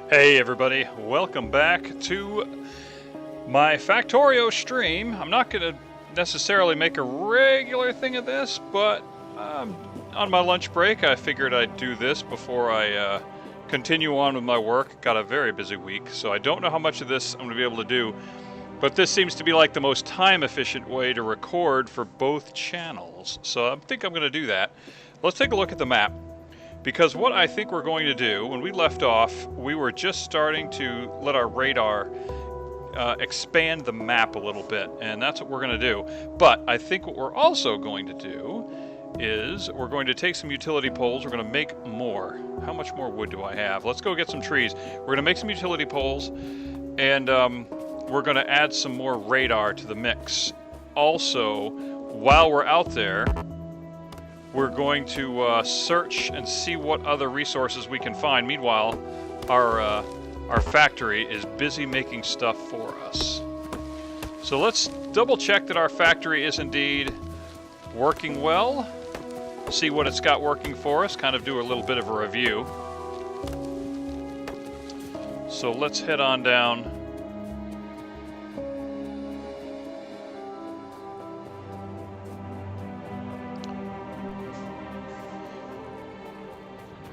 Hey everybody, welcome back to my Factorio stream. I'm not going to necessarily make a regular thing of this, but on my lunch break I figured I'd do this before I continue on with my work. Got a very busy week, so I don't know how much of this I'm going to be able to do, but this seems to be like the most time efficient way to record for both channels, so I think I'm going to do that. Let's take a look at the map. Because what I think we're going to do, when we left off, we were just starting to let our radar expand the map a little bit, and that's what we're going to do. But I think what we're also going to do is we're going to take some utility poles, we're going to make more. How much more wood do I have? Let's go get some trees. We're going to make some utility poles, and we're going to add some more radar to the mix. Also, while we're out there, we're going to search and see what other resources we can find. Meanwhile, our factory is busy making stuff for us. So let's double check that our factory is indeed working well. See what it's got working for us, kind of do a little bit of a review. So let's head on down.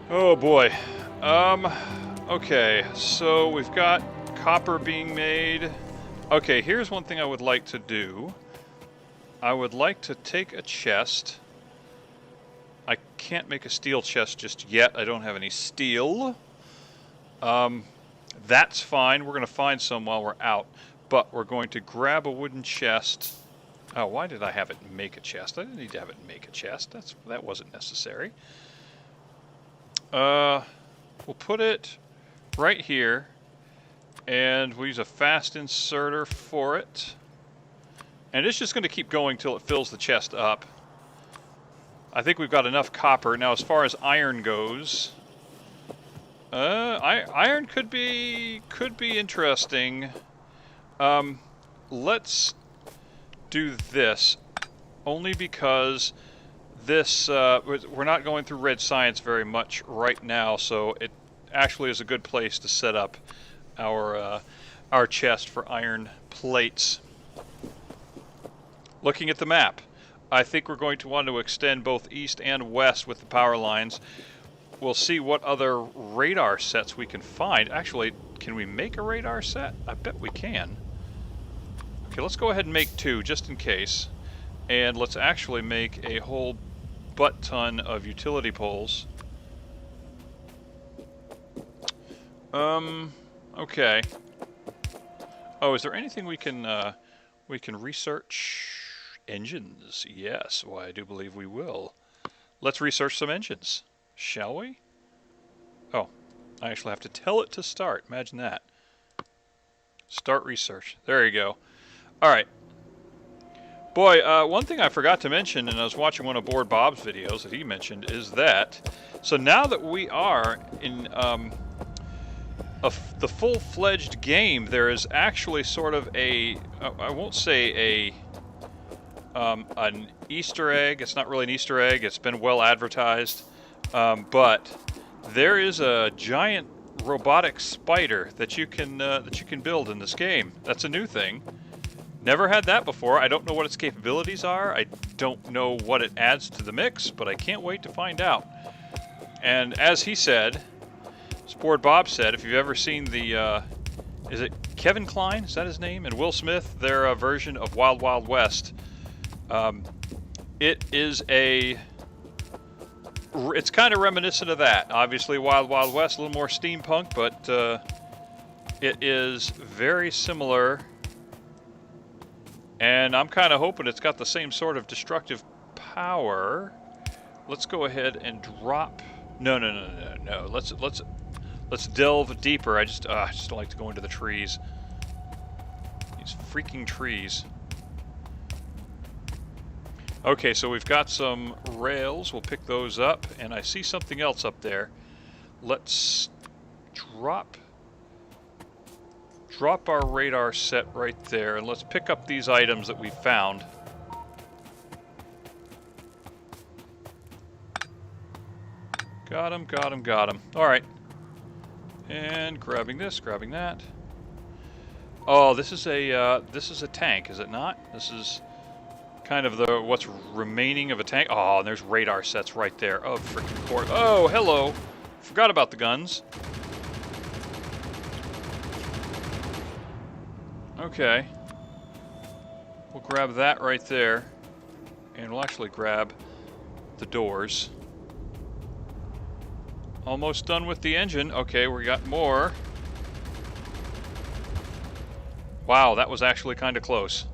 Oh boy. Okay, so we've got copper being made. Okay, here's one thing I would like to do. I would like to take a chest. I can't make a steel chest just yet. I don't have any steel. That's fine. We're going to find some while we're out. But we're going to grab a wooden chest. Oh, why did I have it make a chest? I didn't need to have it make a chest. That wasn't necessary. We'll put it right here, and we'll use a fast inserter for it. And it's just going to keep going till it fills the chest up. I think we've got enough copper. Now, as far as iron goes, iron could be interesting. Let's do this, only because this, we're not going through red science very much right now, so it actually is a good place to set up our chest for iron plates. Looking at the map, I think we're going to want to extend both east and west with the power lines. We'll see what other radar sets we can find. Actually, can we make a radar set? I bet we can. Okay, let's go ahead and make two, just in case. And let's actually make a whole butt-ton of utility poles. Okay. Oh, is there anything we can research? Engines. Yes, why I do believe we will. Let's research some engines, shall we? Oh, I actually have to tell it to start. Imagine that. Start research. There you go. All right. Boy, one thing I forgot to mention, and I was watching one of Board Bob's videos that he mentioned, is that, so now that we are in the full-fledged game, there is actually sort of a, I won't say an Easter egg. It's not really an Easter egg. It's been well advertised, but there is a giant robotic spider that you can build in this game. That's a new thing. Never had that before. I don't know what its capabilities are. I don't know what it adds to the mix, but I can't wait to find out. And as he said, Board Bob said, if you've ever seen the, is it Kevin Kline? Is that his name? And Will Smith, their version of Wild Wild West. It is it's kind of reminiscent of that. Obviously, Wild Wild West, a little more steampunk, but it is very similar. And I'm kind of hoping it's got the same sort of destructive power. Let's go ahead and drop. No. Let's delve deeper. I just don't like to go into the trees. These freaking trees. Okay, so we've got some rails. We'll pick those up, and I see something else up there. Let's drop our radar set right there, and let's pick up these items that we found. Got him. All right. And grabbing this, grabbing that. Oh, this is a tank, is it not? This is kind of the what's remaining of a tank. Oh, and there's radar sets right there. Oh, freaking course. Oh, hello. Forgot about the guns. Okay. We'll grab that right there. And we'll actually grab the doors. Almost done with the engine. Okay, we got more. Wow, that was actually kind of close.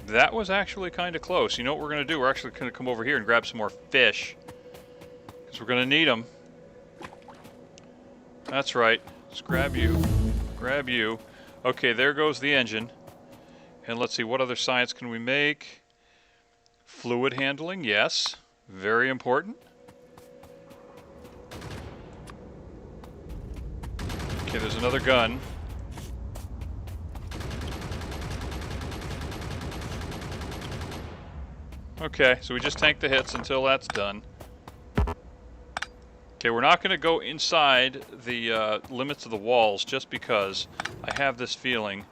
That was actually kind of close. You know what we're going to do? We're actually going to come over here and grab some more fish. Because we're going to need them. That's right. Let's grab you. Grab you. Okay, there goes the engine. And let's see, what other science can we make? Fluid handling, yes. Very important. Okay, there's another gun. Okay, so we just tank the hits until that's done. Okay, we're not going to go inside the limits of the walls just because I have this feeling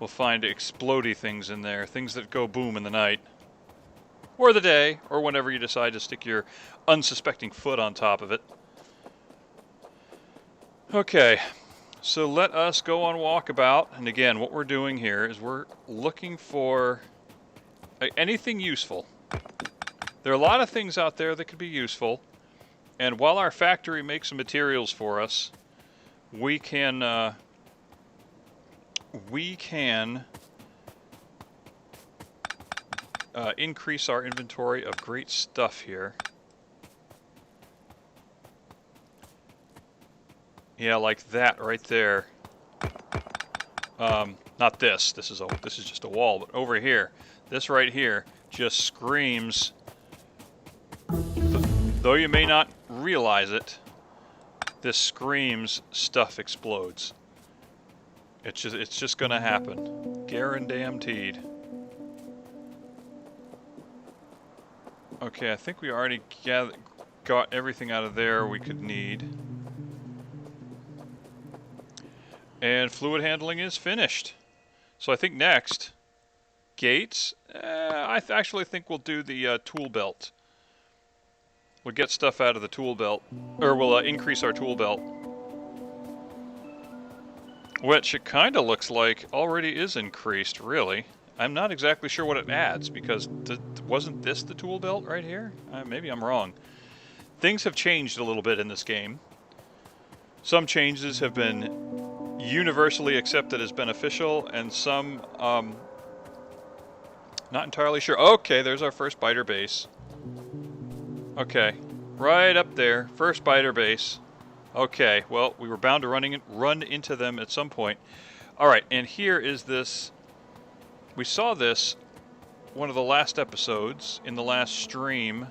we'll find explodey things in there, things that go boom in the night. Or the day, or whenever you decide to stick your unsuspecting foot on top of it. Okay, so let us go on walkabout. And again, what we're doing here is we're looking for anything useful. There are a lot of things out there that could be useful. And while our factory makes some materials for us, we can increase our inventory of great stuff here. Yeah, like that right there. Not this. This is just a wall, but over here, this right here just screams. Though you may not realize it, this screams stuff explodes. It's just gonna happen. Guaranteed. Okay, I think we already got everything out of there we could need. And fluid handling is finished. So I think next, gates. I actually think we'll do the tool belt. We'll get stuff out of the tool belt, or we'll increase our tool belt. Which it kind of looks like already is increased, really. I'm not exactly sure what it adds, because wasn't this the tool belt right here? Maybe I'm wrong. Things have changed a little bit in this game. Some changes have been universally accepted as beneficial, and some, not entirely sure. Okay, there's our first biter base. Okay, right up there, first biter base. Okay, well, we were bound to run into them at some point. All right, and here is this. We saw this one of the last episodes in the last stream,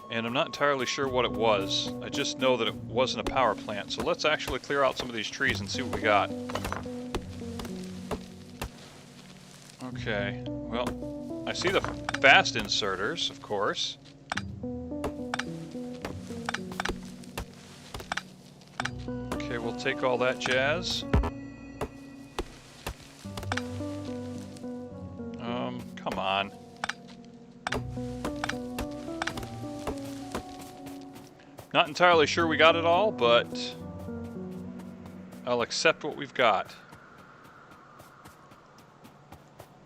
and I'm not entirely sure what it was. I just know that it wasn't a power plant. So let's actually clear out some of these trees and see what we got. Okay, well, I see the fast inserters, of course. Okay, we'll take all that jazz. Come on. Not entirely sure we got it all, but I'll accept what we've got.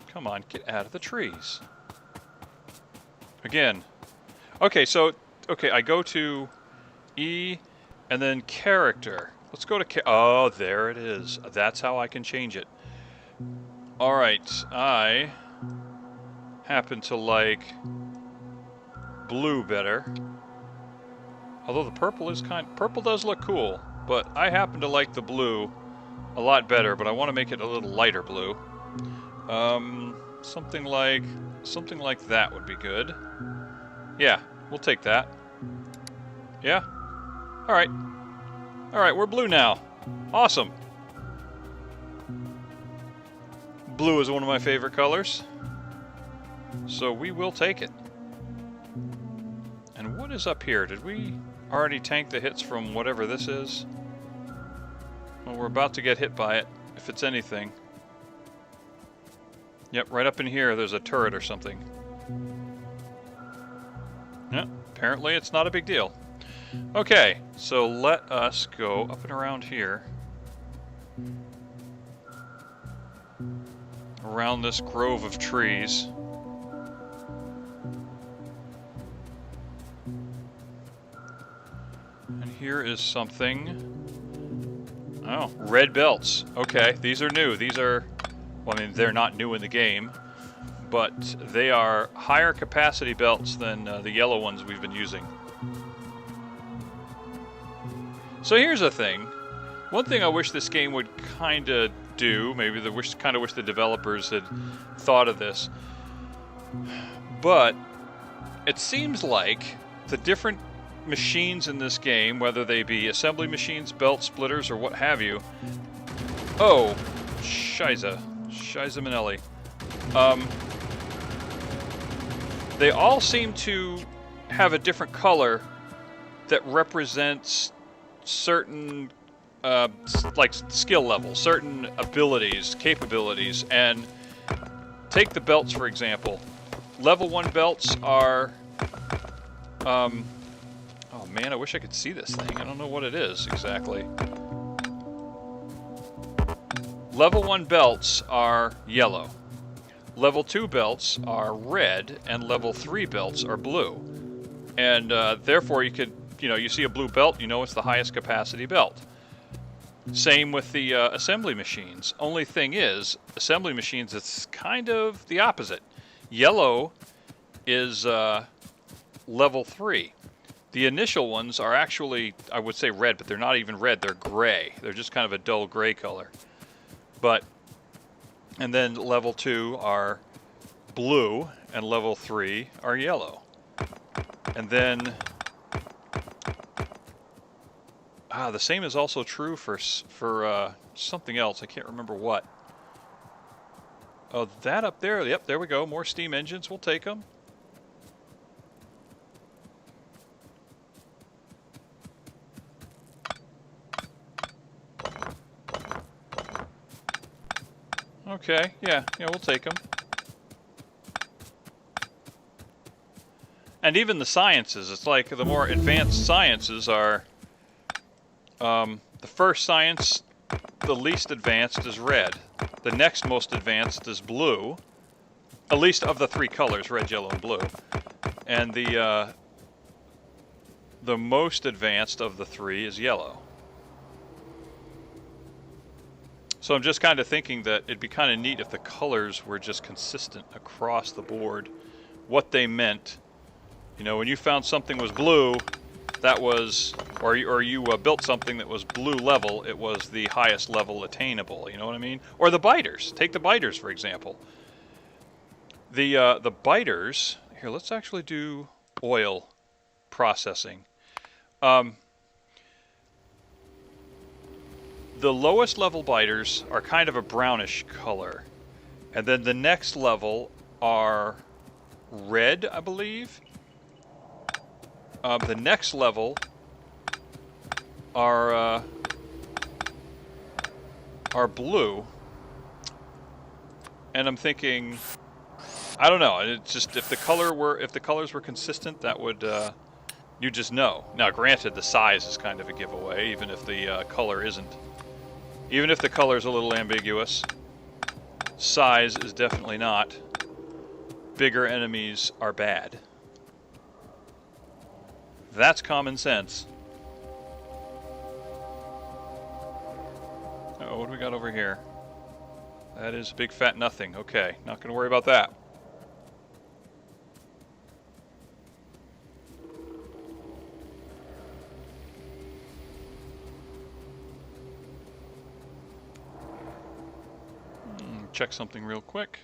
Come on, get out of the trees. Again. Okay, so, I go to E and then character. Let's go to oh, there it is. That's how I can change it. Alright, I happen to like blue better. Although the purple is purple does look cool, but I happen to like the blue a lot better, but I want to make it a little lighter blue. Something like that would be good. Yeah, we'll take that. Yeah? Alright. Alright, we're blue now. Awesome. Blue is one of my favorite colors. So we will take it. And what is up here? Did we already tank the hits from whatever this is? Well, we're about to get hit by it, if it's anything. Yep, right up in here there's a turret or something. Yep, apparently it's not a big deal. Okay, so let us go up and around here. Around this grove of trees. And here is something. Oh, red belts. Okay, these are new. These are, well, I mean, they're not new in the game, but they are higher capacity belts than the yellow ones we've been using. So here's the thing. One thing I wish this game would kind of do, maybe kind of wish the developers had thought of this, but it seems like the different machines in this game, whether they be assembly machines, belt splitters, or what have you. Oh, Shiza Manelli. They all seem to have a different color that represents certain like skill levels, certain abilities, capabilities. And take the belts for example. Level 1 belts are oh man, I wish I could see this thing. I don't know what it is exactly. Level 1 belts are yellow. Level 2 belts are red, and level 3 belts are blue. And therefore you could, you see a blue belt, you know it's the highest capacity belt. Same with the assembly machines. Only thing is, assembly machines, it's kind of the opposite. Yellow is level 3. The initial ones are actually, I would say red, but they're not even red, they're gray. They're just kind of a dull gray color. And then level 2 are blue, and level 3 are yellow. And then, the same is also true for something else. I can't remember what. Oh, that up there. Yep, there we go. More steam engines. We'll take them. Okay, yeah, we'll take them. And even the sciences, it's like the more advanced sciences are, the first science, the least advanced is red. The next most advanced is blue, at least of the 3 colors, red, yellow, and blue. And the most advanced of the 3 is yellow. So I'm just kind of thinking that it'd be kind of neat if the colors were just consistent across the board, what they meant. When you found something was blue, that was, or you built something that was blue level, it was the highest level attainable, you know what I mean? Or the biters. Take the biters, for example. The biters, here, let's actually do oil processing. The lowest level biters are kind of a brownish color. And then the next level are red, I believe. The next level are blue. And I'm thinking, I don't know. It's just if the colors were consistent, that would you just know. Now, granted, the size is kind of a giveaway, even if the color isn't. Even if the color is a little ambiguous, size is definitely not. Bigger enemies are bad. That's common sense. Uh-oh, what do we got over here? That is big fat nothing. Okay, not going to worry about that. Check something real quick.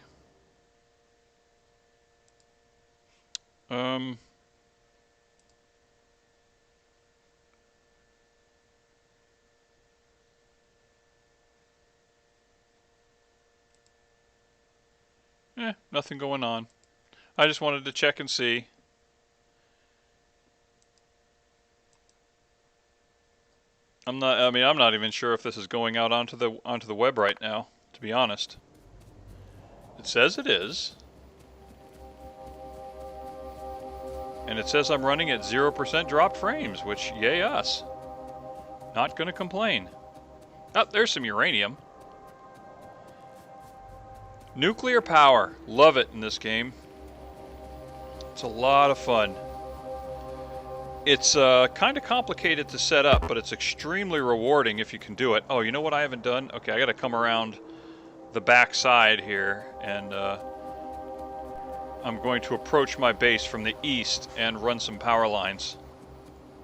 Nothing going on. I just wanted to check and see. I'm not. I mean, I'm not even sure if this is going out onto the web right now. To be honest, it says it is, and it says I'm running at 0% dropped frames, which yay us. Not gonna complain. Oh, there's some uranium. Nuclear power. Love it in this game. It's a lot of fun. It's kind of complicated to set up, but it's extremely rewarding if you can do it. Oh, you know what I haven't done? Okay, I gotta come around the back side here, and I'm going to approach my base from the east and run some power lines.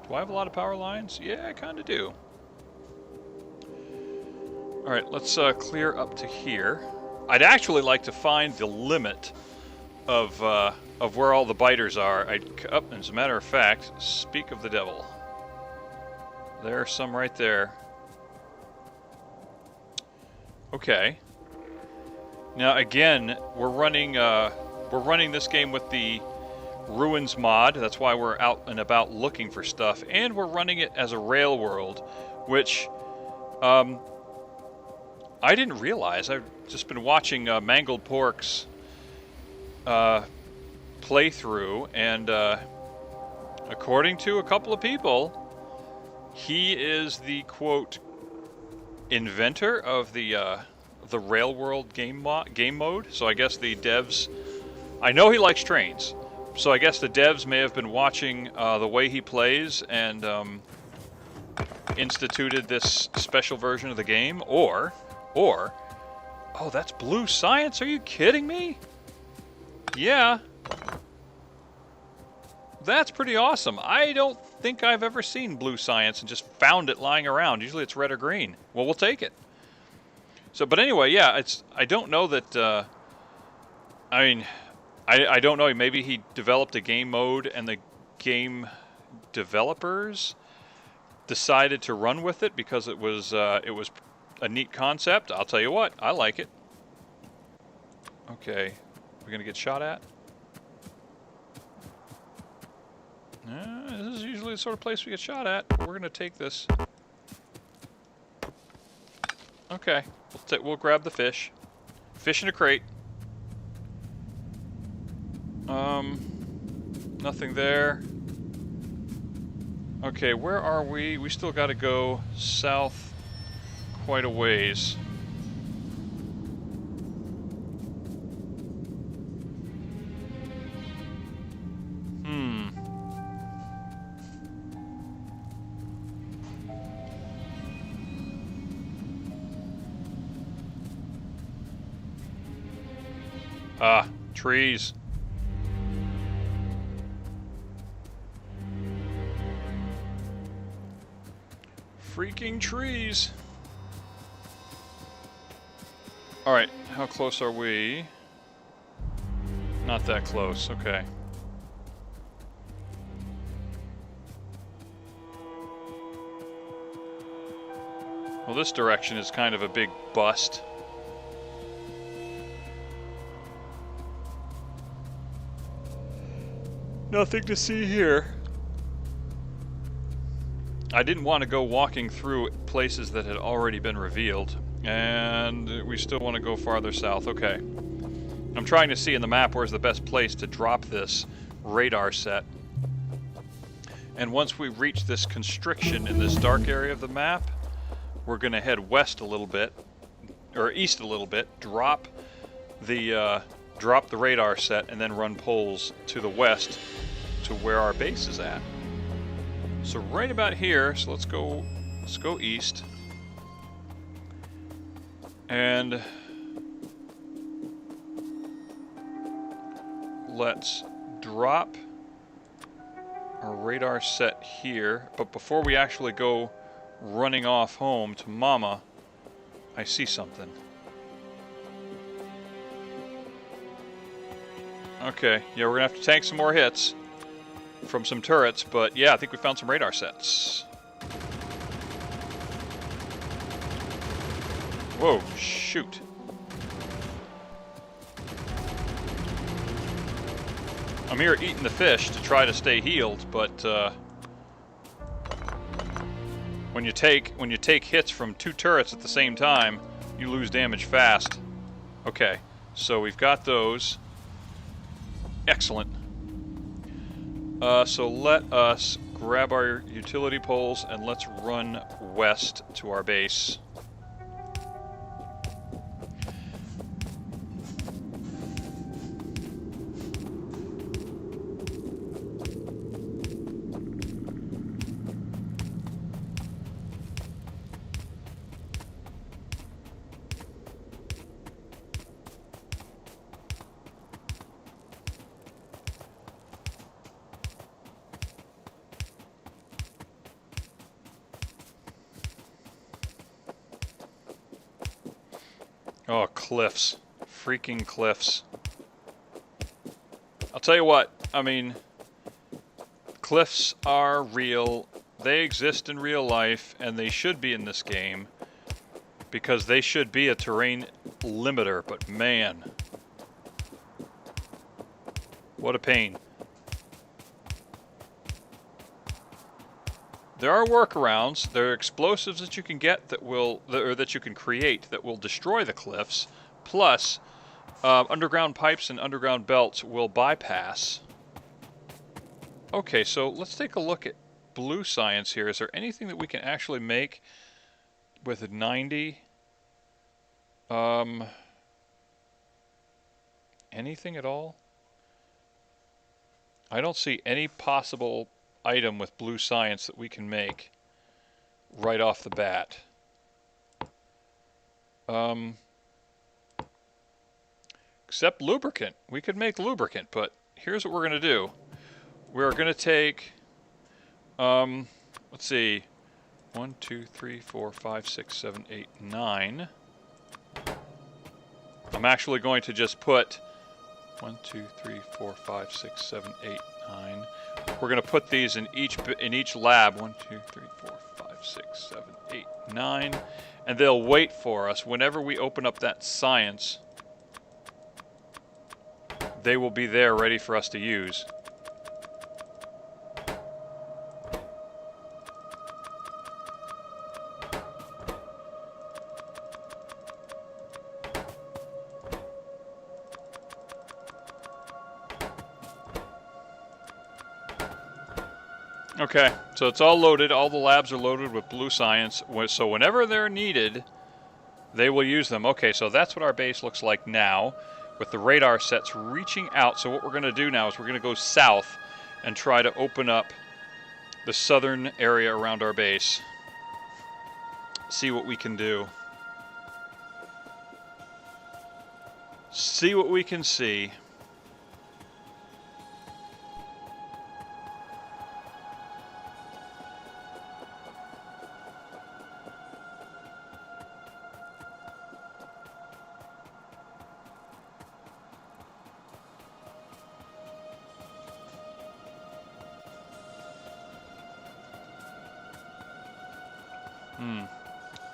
Do I have a lot of power lines? Yeah, I kind of do. Alright, let's clear up to here. I'd actually like to find the limit of where all the biters are. As a matter of fact, speak of the devil. There's some right there. Okay. Now again, we're running this game with the Ruins mod. That's why we're out and about looking for stuff, and we're running it as a rail world, which I didn't realize. I've just been watching Mangled Pork's playthrough, and according to a couple of people, he is the quote inventor of the rail world game mode. So I guess the devs, I know he likes trains, so I guess the devs may have been watching the way he plays and instituted this special version of the game, or oh, that's blue science. Are you kidding me? Yeah. That's pretty awesome. I don't think I've ever seen blue science and just found it lying around. Usually it's red or green. Well, we'll take it. So, but anyway, yeah, I don't know that, I mean, I don't know. Maybe he developed a game mode and the game developers decided to run with it because it was a neat concept. I'll tell you what, I like it. Okay, we're gonna get shot at. This is usually the sort of place we get shot at. We're gonna take this. Okay, we'll grab the fish. Fish in a crate. Nothing there. Okay, where are we? We still gotta go south quite a ways. Ah, trees. Freaking trees. Alright, how close are we? Not that close, okay. Well, this direction is kind of a big bust. Nothing to see here. I didn't want to go walking through places that had already been revealed, and we still want to go farther south. Okay. I'm trying to see in the map where's the best place to drop this radar set. And once we reach this constriction in this dark area of the map, we're going to head west a little bit, or east a little bit, drop the radar set, and then run poles to the west to where our base is at. So right about here, so let's go east. And let's drop our radar set here. But before we actually go running off home to Mama, I see something. Okay, yeah, we're gonna have to tank some more hits from some turrets, but yeah, I think we found some radar sets. Whoa, shoot. I'm here eating the fish to try to stay healed, but When you take hits from 2 turrets at the same time, you lose damage fast. Okay, so we've got those. Excellent. So let us grab our utility poles and let's run west to our base. Oh, cliffs. Freaking cliffs. I'll tell you what, I mean, cliffs are real. They exist in real life, and they should be in this game, because they should be a terrain limiter, but man, what a pain. There are workarounds. There are explosives that you can get that will, or that you can create that will destroy the cliffs. Plus, underground pipes and underground belts will bypass. Okay, so let's take a look at blue science here. Is there anything that we can actually make with a 90? Anything at all? I don't see any possible item with blue science that we can make right off the bat. Except lubricant. We could make lubricant, but here's what we're going to do. We're going to take, let's see, 1, 2, 3, 4, 5, 6, 7, 8, 9. I'm actually going to just put 1, 2, 3, 4, 5, 6, 7, 8, 9. We're going to put these in each lab. 1, 2, 3, 4, 5, 6, 7, 8, 9. And they'll wait for us. Whenever we open up that science, they will be there ready for us to use. Okay, so it's all loaded. All the labs are loaded with blue science. So whenever they're needed, they will use them. Okay, so that's what our base looks like now, with the radar sets reaching out. So what we're going to do now is we're going to go south and try to open up the southern area around our base. See what we can do. See what we can see.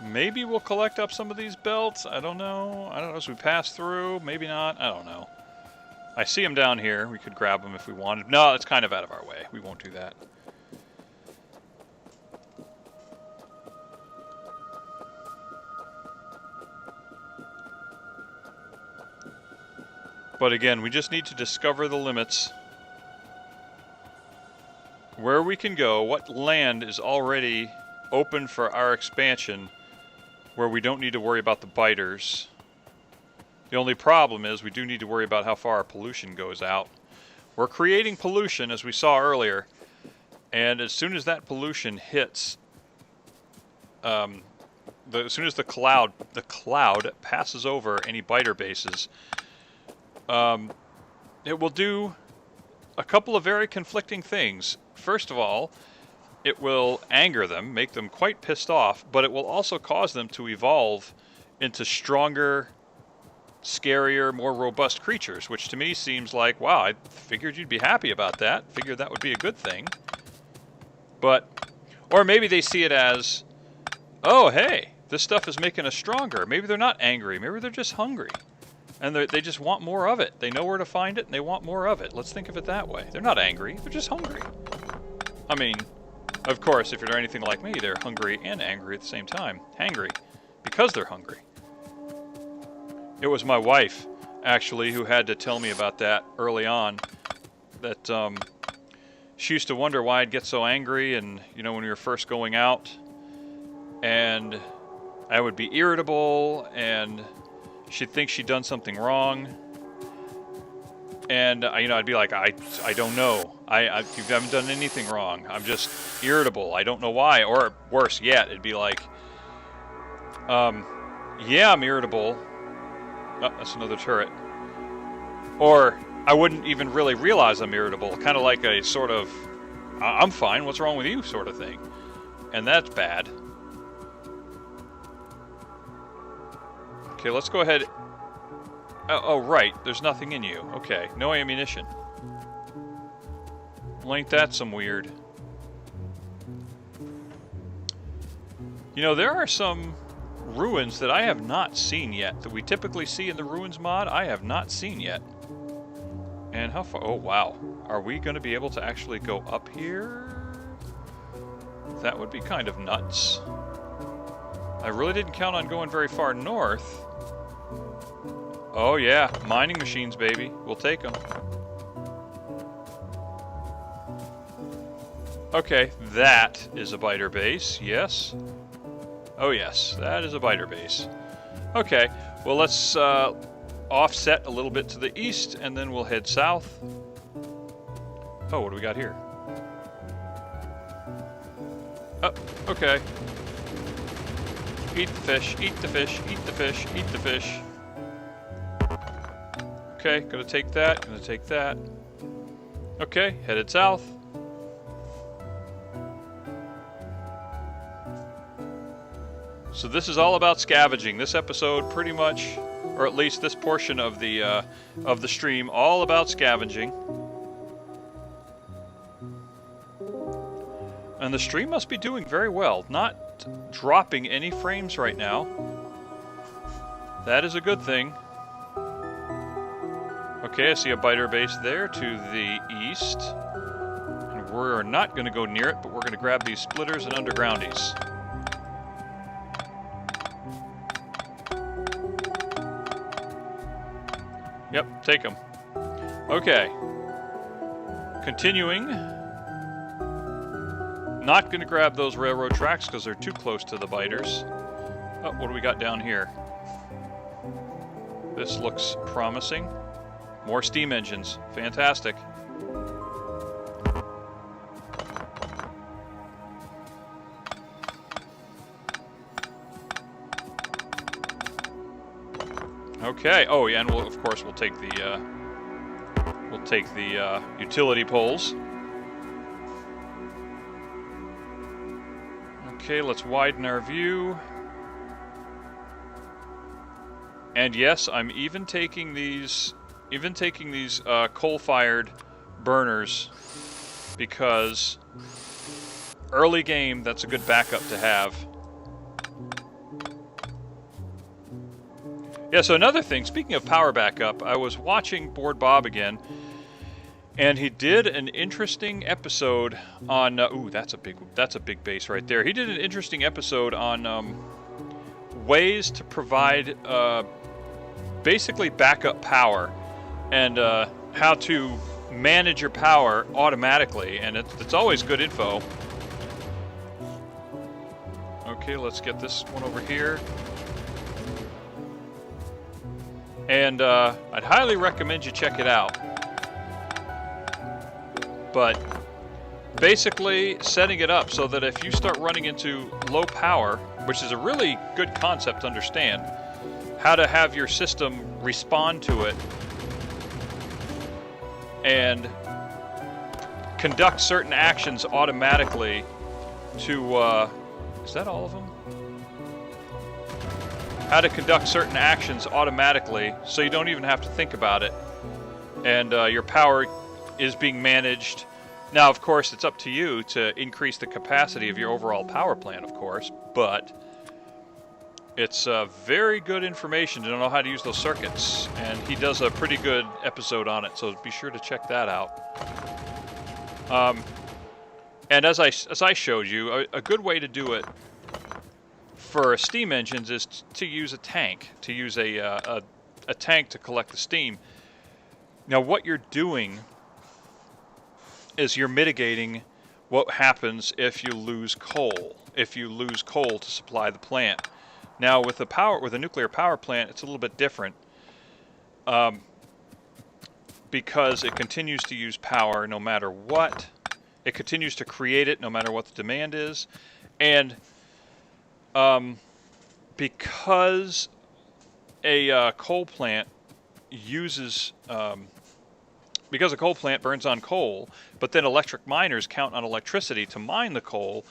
Maybe we'll collect up some of these belts. I don't know. I don't know as we pass through. Maybe not. I don't know. I see them down here. We could grab them if we wanted. No, it's kind of out of our way. We won't do that. But again, we just need to discover the limits. Where we can go, what land is already open for our expansion, where we don't need to worry about the biters. The only problem is we do need to worry about how far our pollution goes out. We're creating pollution, as we saw earlier, and as soon as that pollution hits, as soon as the cloud passes over any biter bases, it will do a couple of very conflicting things. First of all, it will anger them, make them quite pissed off, but it will also cause them to evolve into stronger, scarier, more robust creatures, which to me seems like, wow, I figured you'd be happy about that. Figured that would be a good thing. But, or maybe they see it as, oh, hey, this stuff is making us stronger. Maybe they're not angry. Maybe they're just hungry. And they just want more of it. They know where to find it, and they want more of it. Let's think of it that way. They're not angry. They're just hungry. I mean, Of course, if you're anything like me, they're hungry and angry at the same time. Hangry, because they're hungry. It was my wife, actually, who had to tell me about that early on. That she used to wonder why I'd get so angry, and when we were first going out, and I would be irritable, and she'd think she'd done something wrong, and I'd be like, I don't know, you haven't done anything wrong. I'm just irritable. I don't know why. Or worse yet, it'd be like, yeah, I'm irritable. Oh, that's another turret. Or I wouldn't even really realize I'm irritable, kind of like a sort of, I'm fine, what's wrong with you sort of thing. And that's bad. Okay, let's go ahead. Oh, right, there's nothing in you. Okay, no ammunition. Well, ain't that some weird? There are some ruins that I have not seen yet, that we typically see in the ruins mod. I have not seen yet. And how far? Oh, wow. Are we going to be able to actually go up here? That would be kind of nuts. I really didn't count on going very far north. Oh, yeah. Mining machines, baby. We'll take them. Okay, that is a biter base. Yes. Oh, yes. That is a biter base. Okay. Well, let's offset a little bit to the east, and then we'll head south. Oh, what do we got here? Oh, okay. Eat the fish, eat the fish, eat the fish, eat the fish. Okay, gonna take that, gonna take that. Okay, headed south. So this is all about scavenging. This episode pretty much, or at least this portion of the stream, all about scavenging. And the stream must be doing very well, not dropping any frames right now. That is a good thing. Okay, I see a biter base there to the east. And we're not going to go near it, but we're going to grab these splitters and undergroundies. Yep, take them. Okay. Continuing. Not going to grab those railroad tracks because they're too close to the biters. Oh, what do we got down here? This looks promising. More steam engines. Fantastic. Okay. Oh, yeah, and of course we'll take the utility poles. Okay, let's widen our view. And yes, I'm even taking these coal-fired burners because early game, that's a good backup to have. Yeah, so another thing, speaking of power backup, I was watching Board Bob again, and he did an interesting episode on ooh, that's a big base right there. He did an interesting episode on ways to provide basically backup power and how to manage your power automatically, and it's always good info. Okay, let's get this one over here. And I'd highly recommend you check it out. But basically setting it up so that if you start running into low power, which is a really good concept to understand, how to have your system respond to it and conduct certain actions automatically to, is that all of them? How to conduct certain actions automatically so you don't even have to think about it. And your power is being managed. Now, of course, it's up to you to increase the capacity of your overall power plant, of course, but it's very good information to know how to use those circuits, and he does a pretty good episode on it, so be sure to check that out. And as I showed you, a good way to do it for steam engines is to use a tank, to use a tank to collect the steam. Now what you're doing is you're mitigating what happens if you lose coal, to supply the plant. Now with a nuclear power plant, it's a little bit different, because it continues to use power no matter what. It continues to create it no matter what the demand is, and because a coal plant uses because a coal plant burns on coal, but then electric miners count on electricity to mine the coal.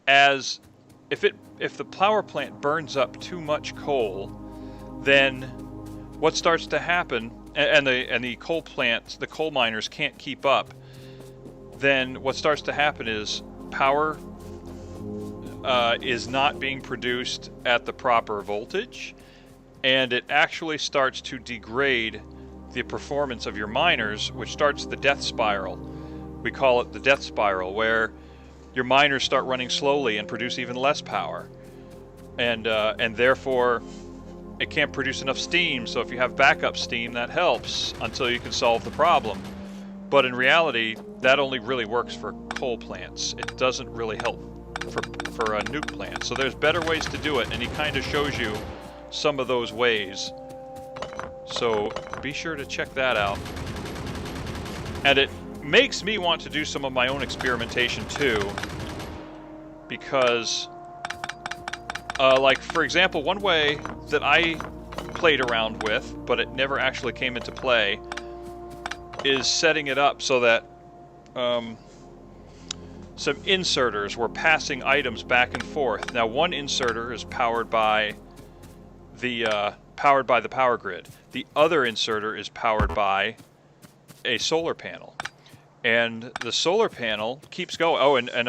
As if the power plant burns up too much coal, then what starts to happen, and the coal plants, the coal miners can't keep up, then what starts to happen is power is not being produced at the proper voltage, and it actually starts to degrade the performance of your miners, which starts the death spiral. We call it the death spiral, where your miners start running slowly and produce even less power, and therefore it can't produce enough steam. So if you have backup steam, that helps until you can solve the problem. But in reality, that only really works for coal plants. It doesn't really help for a nuke plant. So there's better ways to do it, and he kind of shows you some of those ways. So be sure to check that out. And it makes me want to do some of my own experimentation too, because like for example, one way that I played around with, but it never actually came into play, is setting it up so that some inserters were passing items back and forth. Now one inserter is powered by the power grid. The other inserter is powered by a solar panel, and the solar panel keeps going. Oh, and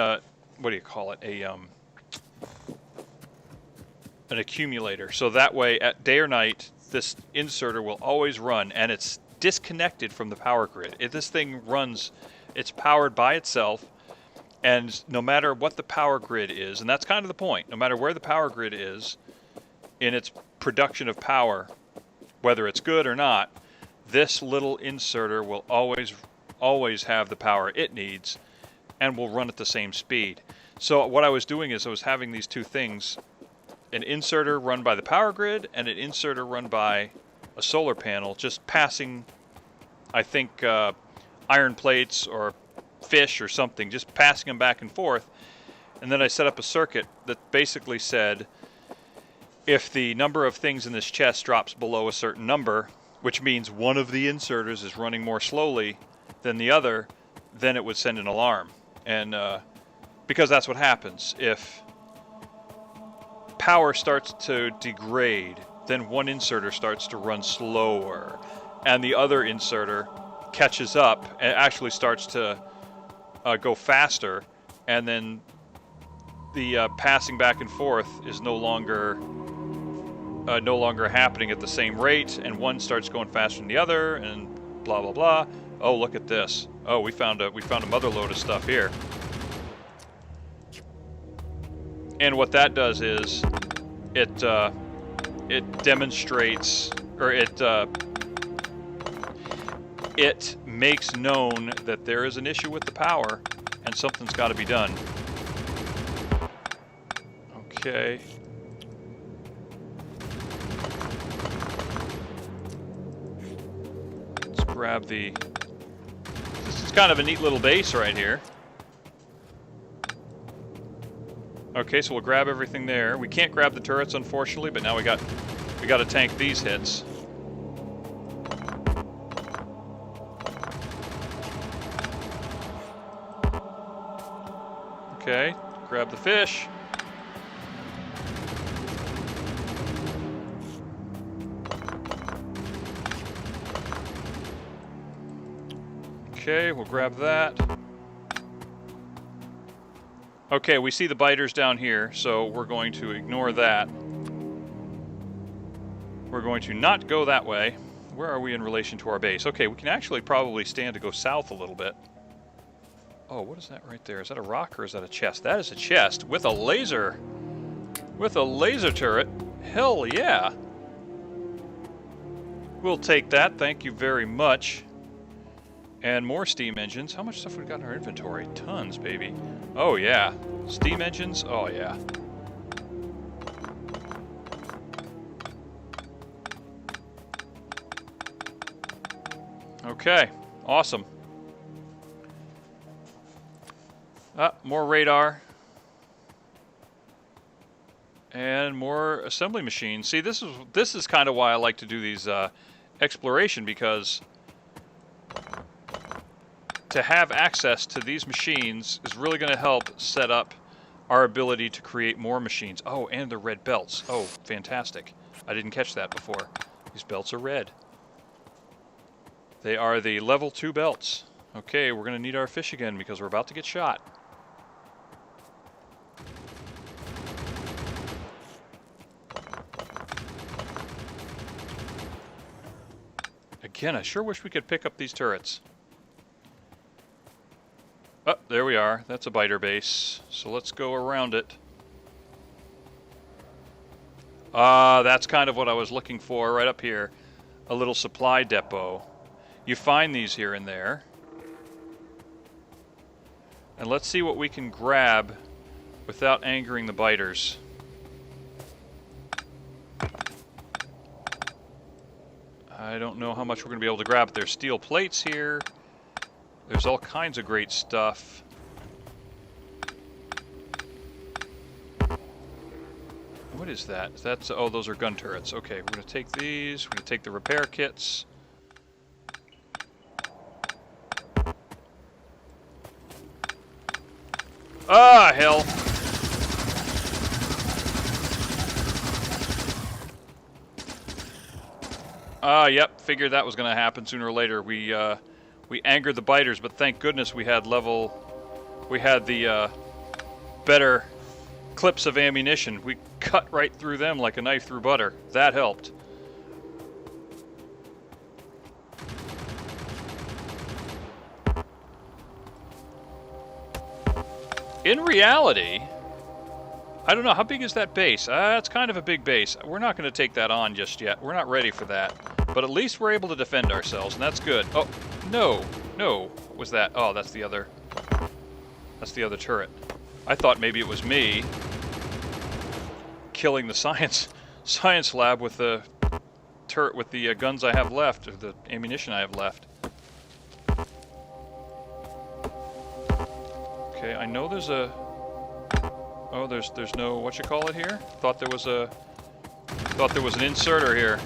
what do you call it? An accumulator. So that way, at day or night, this inserter will always run, and it's disconnected from the power grid. If this thing runs, it's powered by itself, and no matter what the power grid is, and that's kind of the point, no matter where the power grid is in its production of power, whether it's good or not, this little inserter will always have the power it needs and will run at the same speed. So what I was doing is I was having these two things, an inserter run by the power grid and an inserter run by a solar panel, just passing, I think, iron plates or fish or something, just passing them back and forth. And then I set up a circuit that basically said, if the number of things in this chest drops below a certain number, which means one of the inserters is running more slowly than the other, then it would send an alarm. And because that's what happens. If power starts to degrade, then one inserter starts to run slower, and the other inserter catches up and actually starts to go faster, and then the passing back and forth is no longer happening at the same rate, and one starts going faster than the other, and blah blah blah. Oh, look at this! Oh, we found a mother load of stuff here. And what that does is it demonstrates, or it makes known that there is an issue with the power and something's got to be done. Okay. Let's grab the... This is kind of a neat little base right here. Okay, so we'll grab everything there. We can't grab the turrets, unfortunately, but now we got to tank these hits. Okay, grab the fish. Okay, we'll grab that. Okay, we see the biters down here, so we're going to ignore that. We're going to not go that way. Where are we in relation to our base? Okay, we can actually probably stand to go south a little bit. Oh, what is that right there? Is that a rock or is that a chest? That is a chest with a laser. With a laser turret. Hell yeah. We'll take that. Thank you very much. And more steam engines. How much stuff we got in our inventory? Tons, baby. Oh, yeah. Steam engines? Oh, yeah. Okay. Awesome. More radar. And more assembly machines. See, this is kind of why I like to do these exploration, because to have access to these machines is really going to help set up our ability to create more machines. Oh, and the red belts. Oh, fantastic. I didn't catch that before. These belts are red. They are the level 2 belts. Okay, we're going to need our fish again because we're about to get shot. Again, I sure wish we could pick up these turrets. Oh, there we are. That's a biter base. So let's go around it. That's kind of what I was looking for right up here. A little supply depot. You find these here and there. And let's see what we can grab without angering the biters. I don't know how much we're going to be able to grab. There's steel plates here. There's all kinds of great stuff. What is that? That's, oh, those are gun turrets. Okay, we're going to take these. We're going to take the repair kits. Ah, hell. Yep, figured that was going to happen sooner or later. We angered the biters, but thank goodness we had the better clips of ammunition. We cut right through them like a knife through butter. That helped. In reality, I don't know, how big is that base? It's kind of a big base. We're not going to take that on just yet. We're not ready for that. But at least we're able to defend ourselves, and that's good. Oh, no. No. What was that? Oh, that's the other turret. I thought maybe it was me killing the science lab with the turret, with the guns I have left, or the ammunition I have left. Okay, I know there's a... Oh, there's no, what you call it here? Thought there was an inserter here.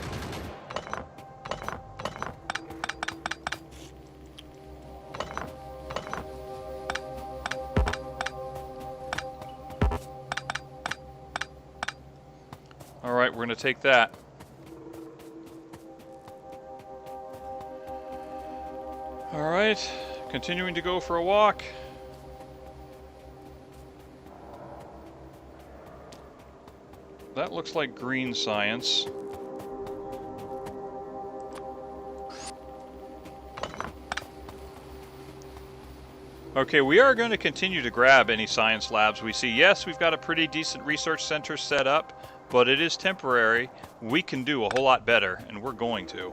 All right, we're going to take that. All right, continuing to go for a walk. That looks like green science. Okay, we are going to continue to grab any science labs we see. Yes, we've got a pretty decent research center set up, but it is temporary. We can do a whole lot better, and we're going to.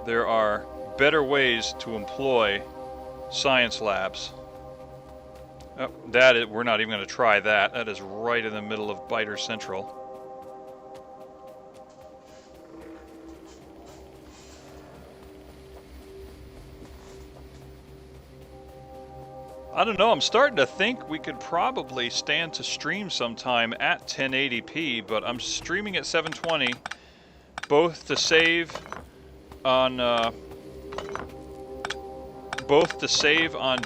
There are better ways to employ science labs. Oh, we're not even going to try that. That is right in the middle of Biter Central. I don't know, I'm starting to think we could probably stand to stream sometime at 1080p, but I'm streaming at 720, both to save on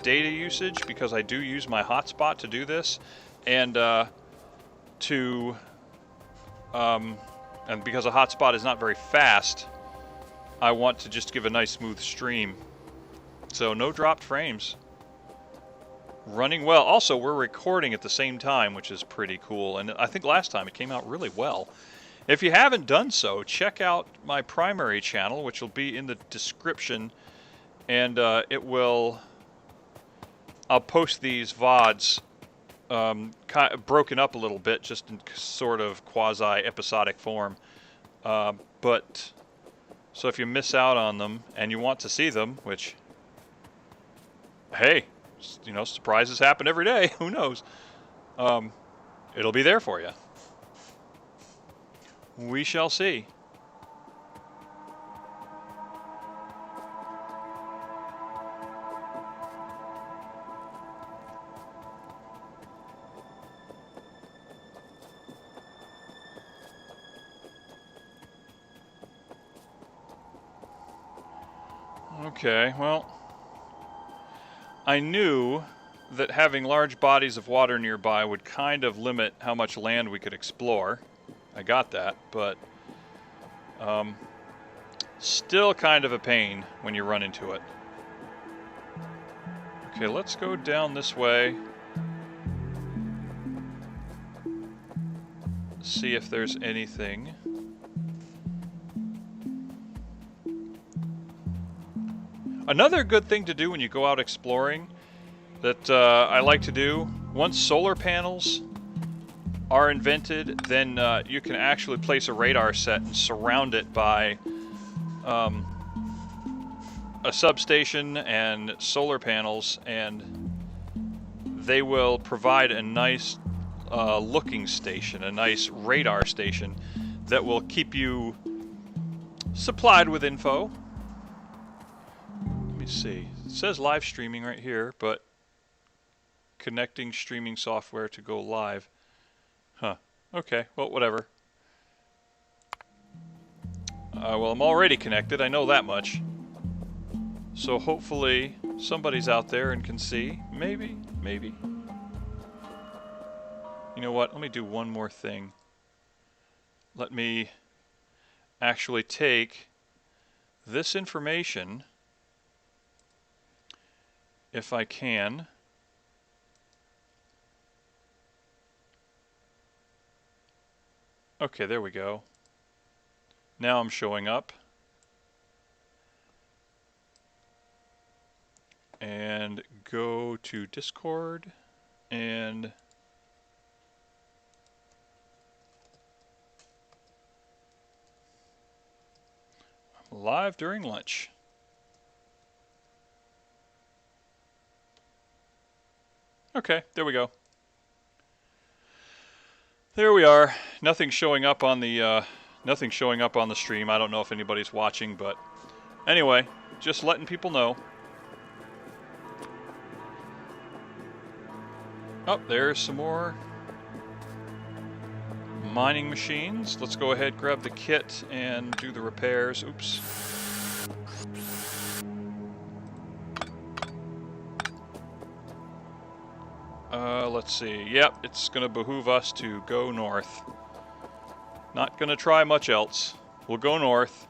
data usage, because I do use my hotspot to do this, and and because a hotspot is not very fast, I want to just give a nice smooth stream. So no dropped frames. Running well. Also, we're recording at the same time, which is pretty cool, and I think last time it came out really well. If you haven't done so, check out my primary channel, which will be in the description, and it will I'll post these VODs kind of broken up a little bit, just in sort of quasi-episodic form. But so if you miss out on them and you want to see them, which, hey, you know, surprises happen every day. Who knows? It'll be there for you. We shall see. Okay, well, I knew that having large bodies of water nearby would kind of limit how much land we could explore. I got that, but still kind of a pain when you run into it. Okay, let's go down this way. See if there's anything. Another good thing to do when you go out exploring that I like to do, once solar panels are invented, then you can actually place a radar set and surround it by a substation and solar panels, and they will provide a nice looking station, a nice radar station that will keep you supplied with info. Let me see. It says live streaming right here, but connecting streaming software to go live. Huh. Okay, well, whatever. Well, I'm already connected, I know that much. So hopefully somebody's out there and can see. Maybe, maybe. You know what? Let me do one more thing. Let me actually take this information, if I can. Okay, there we go. Now I'm showing up. And go to Discord and I'm live during lunch. Okay, there we go. There we are. Nothing's showing up on the stream. I don't know if anybody's watching, but anyway, just letting people know. Oh, there's some more mining machines. Let's go ahead, grab the kit, and do the repairs. Oops. Let's see. Yep, it's going to behoove us to go north. Not going to try much else. We'll go north.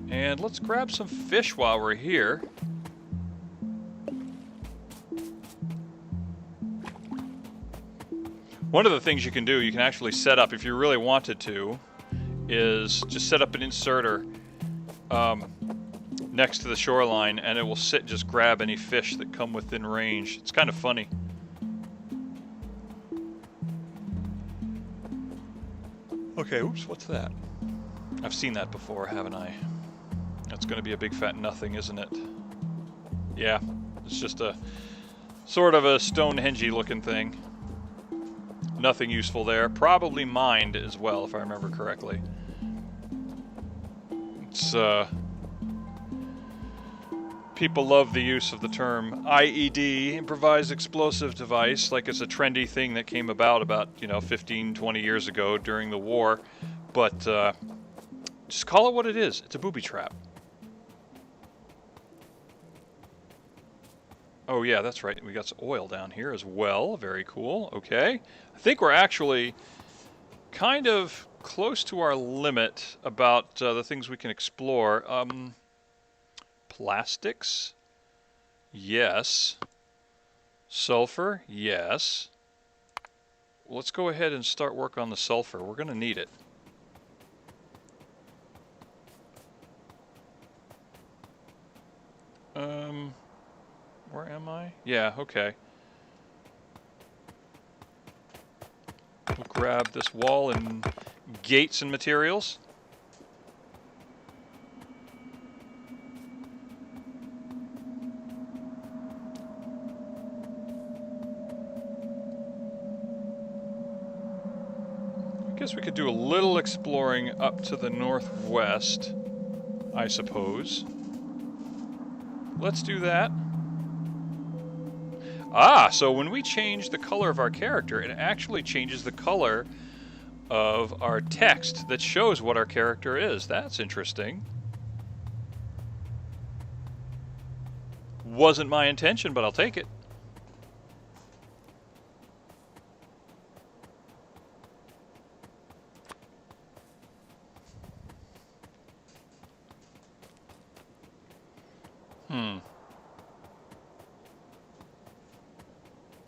And let's grab some fish while we're here. One of the things you can do, you can actually set up, if you really wanted to, is just set up an inserter next to the shoreline, and it will sit and just grab any fish that come within range. It's kind of funny. Okay, oops, what's that? I've seen that before, haven't I? That's going to be a big fat nothing, isn't it? Yeah, it's just a sort of a Stonehenge-y looking thing. Nothing useful there. Probably mined as well, if I remember correctly. It's, people love the use of the term IED, improvised explosive device, like it's a trendy thing that came about, you know, 15, 20 years ago during the war. But just call it what it is. It's a booby trap. Oh yeah, that's right. We got some oil down here as well. Very cool. Okay. I think we're actually kind of close to our limit about the things we can explore. Plastics? Yes. Sulfur? Yes. Let's go ahead and start work on the sulfur. We're going to need it. Where am I? Yeah, okay. We'll grab this wall and gates and materials. I guess we could do a little exploring up to the northwest, I suppose. Let's do that. Ah, so when we change the color of our character, it actually changes the color of our text that shows what our character is. That's interesting. Wasn't my intention, but I'll take it.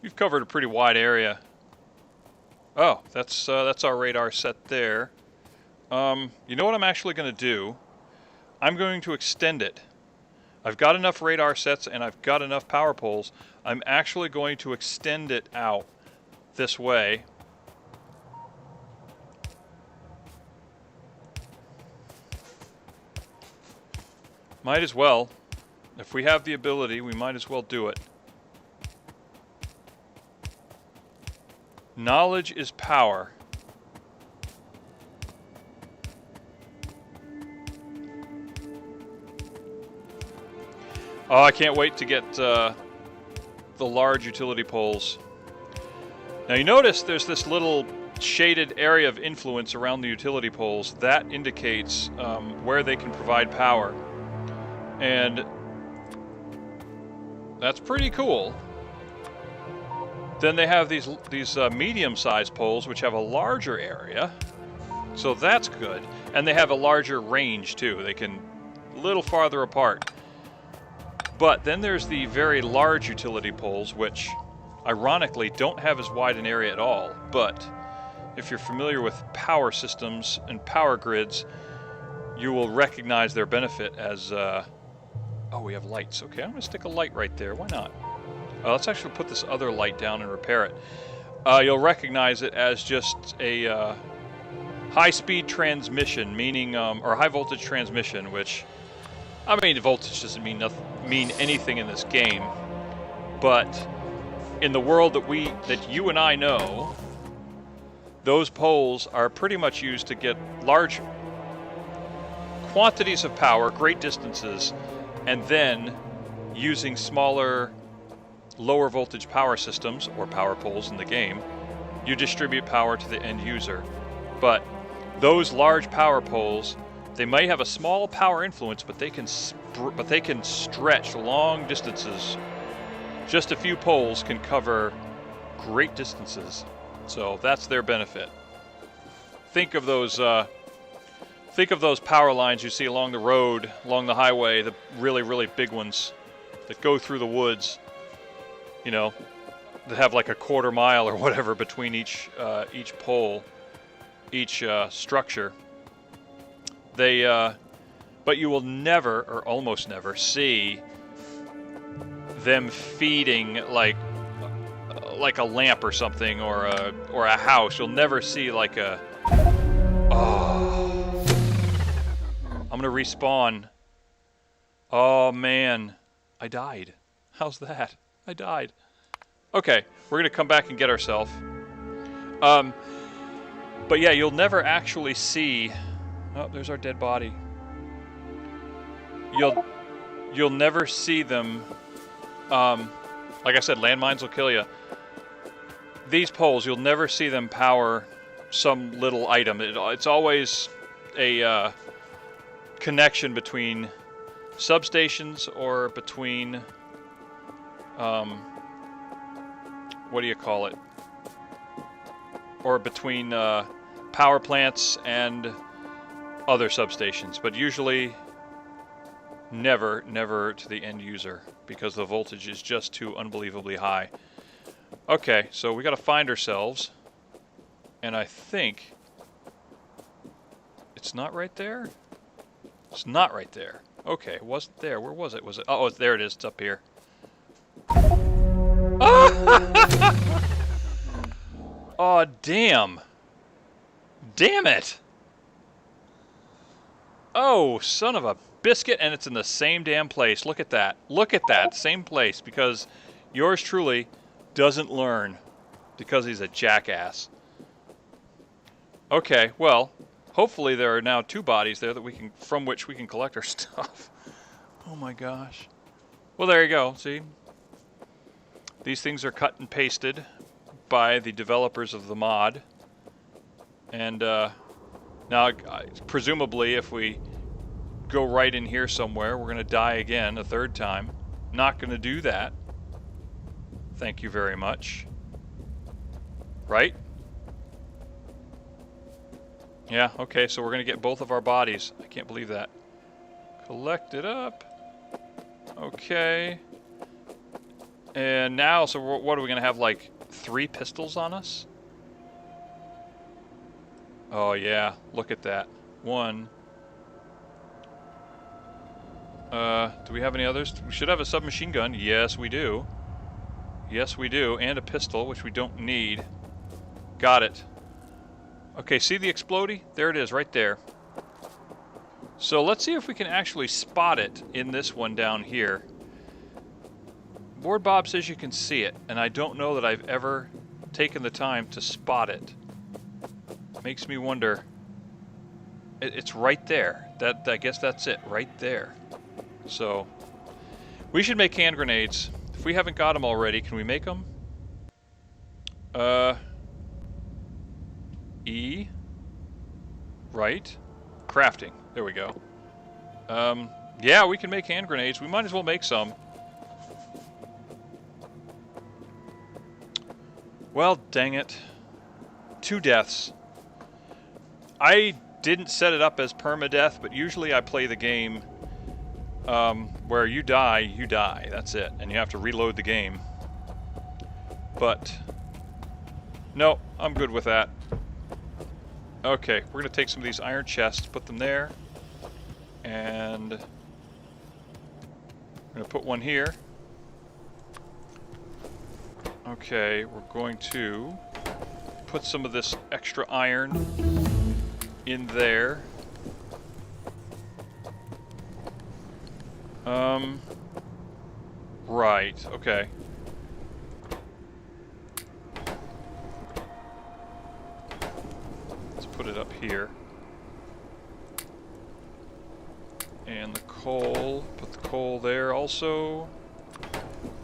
We've covered a pretty wide area. Oh, that's our radar set there. You know what I'm actually going to do? I'm going to extend it. I've got enough radar sets and I've got enough power poles. I'm actually going to extend it out this way. Might as well. If we have the ability, we might as well do it. Knowledge is power. Oh, I can't wait to get the large utility poles. Now you notice there's this little shaded area of influence around the utility poles. That indicates where they can provide power. And that's pretty cool. Then they have these medium-sized poles which have a larger area. So that's good. And they have a larger range too. They can a little farther apart. But then there's the very large utility poles, which ironically don't have as wide an area at all. But if you're familiar with power systems and power grids, you will recognize their benefit as, oh, we have lights. Okay, I'm going to stick a light right there. Why not? Let's actually put this other light down and repair it. You'll recognize it as just a high-speed transmission, meaning, or high-voltage transmission, which, I mean, voltage doesn't mean anything in this game, but in the world that you and I know, those poles are pretty much used to get large quantities of power, great distances, and then using smaller, lower voltage power systems, or power poles in the game, you distribute power to the end user. But those large power poles, they may have a small power influence, but they can stretch long distances. Just a few poles can cover great distances, so that's their benefit. Think of those power lines you see along the road, along the highway, the really, really big ones that go through the woods. You know, that have like a quarter mile or whatever between each pole, each structure. But you will never, or almost never, see them feeding like a lamp or something, or a house. You'll never see like a. Oh, I'm gonna respawn. Oh man, I died. How's that? I died. Okay, we're gonna come back and get ourselves. But yeah, you'll never actually see. Oh, there's our dead body. You'll never see them. Like I said, landmines will kill you. These poles, you'll never see them power some little item. It's always a connection between substations or between what do you call it? Or between power plants and other substations, but usually never to the end user because the voltage is just too unbelievably high. Okay, so we got to find ourselves, and I think it's not right there. It's not right there. Okay, it wasn't there. Where was it? Was it? Oh, there it is. It's up here. Oh, damn. Damn it. Oh, son of a biscuit, and it's in the same damn place. Look at that. Look at that. Same place, because yours truly doesn't learn because he's a jackass. Okay, well, hopefully there are now 2 bodies there that we can, from which we can collect our stuff. Oh my gosh. Well, there you go. See? These things are cut and pasted by the developers of the mod. And now, presumably, if we go right in here somewhere, we're going to die again a 3rd time. Not going to do that. Thank you very much. Right? Yeah, okay, so we're going to get both of our bodies. I can't believe that. Collect it up. Okay. And now, so what are we going to have, like 3 pistols on us? Oh yeah, look at that. 1. Do we have any others? We should have a submachine gun. Yes, we do. Yes, we do. And a pistol, which we don't need. Got it. Okay, see the explodey? There it is, right there. So let's see if we can actually spot it in this one down here. Board Bob says you can see it, and I don't know that I've ever taken the time to spot it. Makes me wonder. It's right there. I guess that's it, right there. So, we should make hand grenades. If we haven't got them already, can we make them? E. Right. Crafting. There we go. Yeah, we can make hand grenades. We might as well make some. Well, dang it. 2 deaths. I didn't set it up as permadeath, but usually I play the game where you die, that's it. And you have to reload the game. But, no, I'm good with that. Okay, we're going to take some of these iron chests, put them there. And we're going to put one here. Okay, we're going to put some of this extra iron in there. Right, okay. Let's put it up here. And the coal, put the coal there also.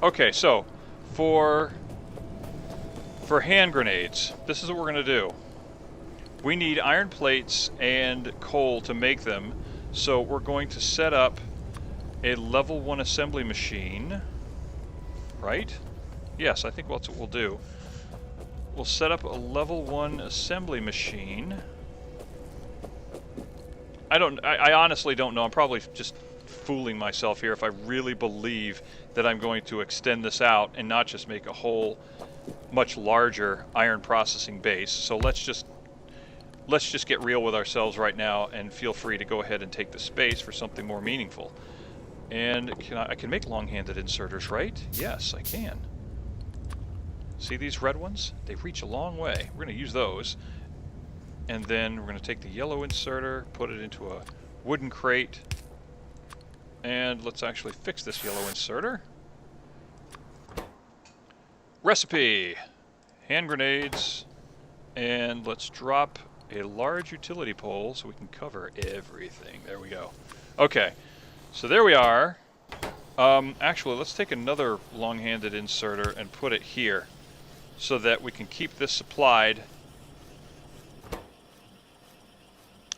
Okay, so for hand grenades, this is what we're going to do. We need iron plates and coal to make them, so we're going to set up a level 1 assembly machine, right? Yes, I think that's what we'll do. We'll set up a level 1 assembly machine. I honestly don't know. I'm probably just fooling myself here if I really believe that I'm going to extend this out and not just make a whole much larger iron processing base. So let's just get real with ourselves right now and feel free to go ahead and take the space for something more meaningful. And I can make long-handed inserters, right? Yes, I can. See these red ones? They reach a long way. We're going to use those. And then we're going to take the yellow inserter, put it into a wooden crate. And let's actually fix this yellow inserter. Recipe! Hand grenades. And let's drop a large utility pole so we can cover everything. There we go. Okay, so there we are. Actually, let's take another long-handed inserter and put it here so that we can keep this supplied.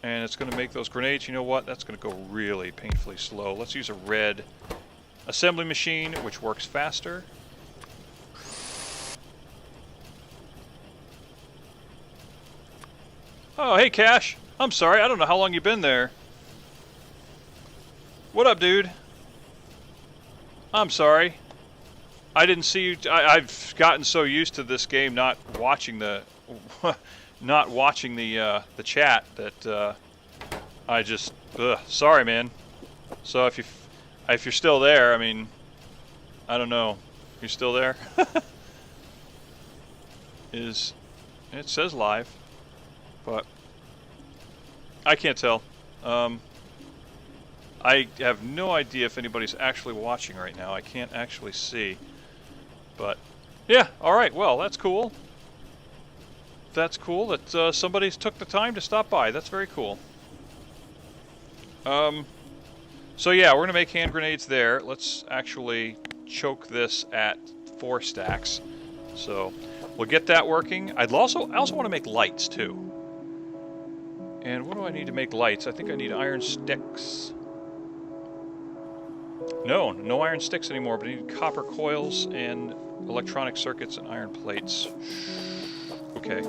And it's going to make those grenades. You know what? That's going to go really painfully slow. Let's use a red assembly machine, which works faster. Oh, hey, Cash. I'm sorry. I don't know how long you've been there. What up, dude? I'm sorry. I didn't see you. I've gotten so used to this game not watching the the chat that I just sorry, man. So if you're still there, I mean, I don't know. You're still there? It says live, but I can't tell. I have no idea if anybody's actually watching right now. I can't actually see. But yeah, all right. Well, that's cool. That's cool that somebody took the time to stop by. That's very cool. So yeah, we're gonna make hand grenades there. Let's actually choke this at 4 stacks. So we'll get that working. I also want to make lights too. And what do I need to make lights? I think I need iron sticks. No iron sticks anymore, but I need copper coils and electronic circuits and iron plates. Okay.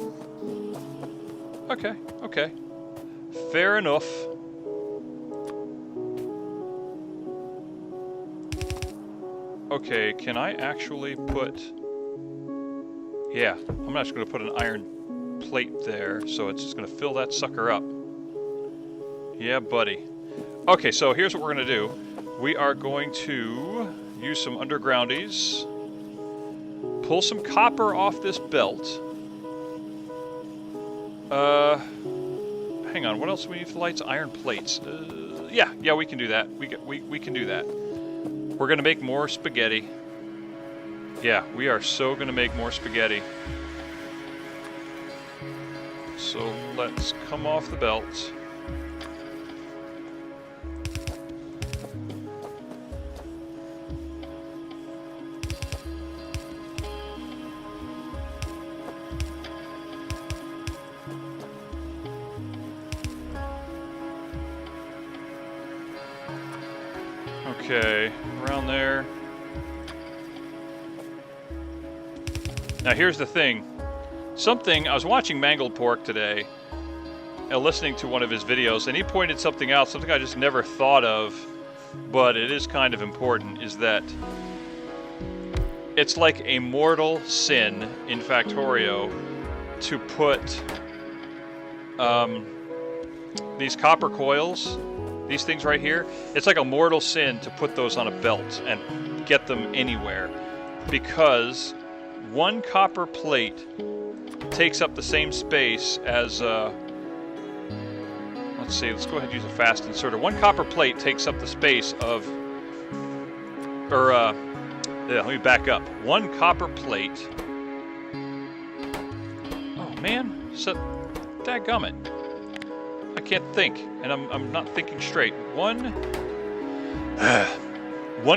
Okay. Fair enough. Okay, can I actually put... Yeah, I'm just going to put an iron plate there, so it's just going to fill that sucker up. Yeah, buddy. Okay, so here's what we're going to do. We are going to use some undergroundies, pull some copper off this belt. Hang on, what else do we need for lights? Iron plates. Yeah, we can do that. We can do that. We're going to make more spaghetti. Yeah, we are so going to make more spaghetti. So let's come off the belt. Okay, around there. Now here's the thing. I was watching Mangled Pork today, listening to one of his videos, and he pointed something out, something I just never thought of, but it is kind of important, is that it's like a mortal sin in Factorio to put these copper coils, these things right here, it's like a mortal sin to put those on a belt and get them anywhere, because one copper plate takes up the same space as, let's see, let's go ahead and use a fast inserter. One copper plate takes up the space of, yeah, let me back up. One copper plate, oh man, so, dadgummit. I can't think, and I'm not thinking straight. One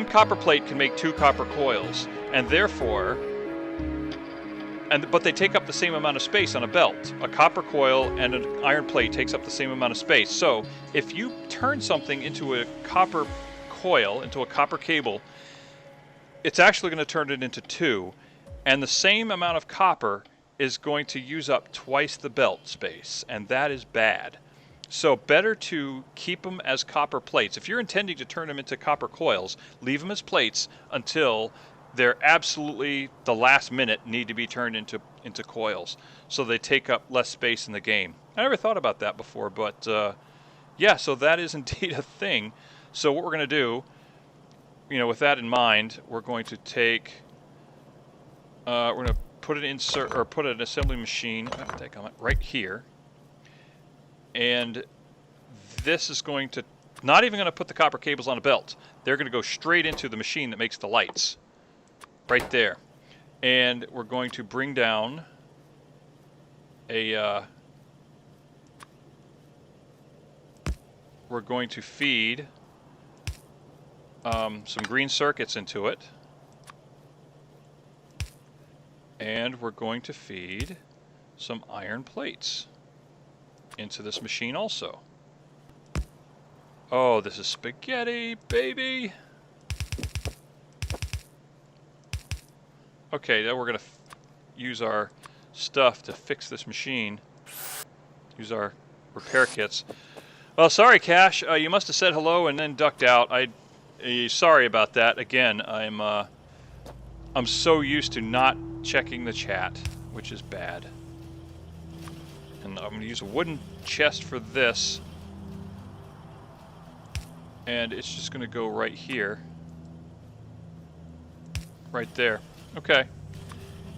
copper plate can make 2 copper coils, and therefore, but they take up the same amount of space on a belt. A copper coil and an iron plate takes up the same amount of space. So if you turn something into a copper coil, into a copper cable, it's actually going to turn it into 2, and the same amount of copper is going to use up twice the belt space, and that is bad. So better to keep them as copper plates. If you're intending to turn them into copper coils, leave them as plates until they're absolutely the last minute need to be turned into coils, so they take up less space in the game. I never thought about that before, but yeah, so that is indeed a thing. So what we're going to do, with that in mind, we're going to take, we're going to put an assembly machine, right here. And this is going to, not even going to put the copper cables on a belt. They're going to go straight into the machine that makes the lights. Right there. And we're going to bring down we're going to feed some green circuits into it. And we're going to feed some iron plates into this machine also. Oh, this is spaghetti, baby! Okay, now we're going to use our stuff to fix this machine. Use our repair kits. Well, sorry, Cash. You must have said hello and then ducked out. Sorry about that. Again, I'm so used to not checking the chat, which is bad. And I'm going to use a wooden chest for this. And it's just going to go right here. Right there. Okay.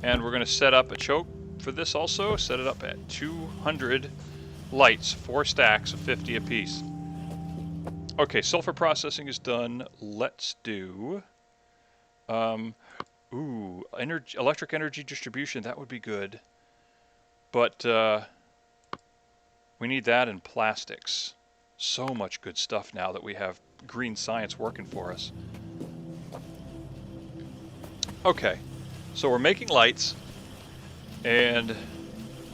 And we're going to set up a choke for this also. Set it up at 200 lights, 4 stacks of 50 apiece. Okay, sulfur processing is done. Let's do... electric energy distribution. That would be good. But we need that in plastics. So much good stuff now that we have green science working for us. Okay, so we're making lights, and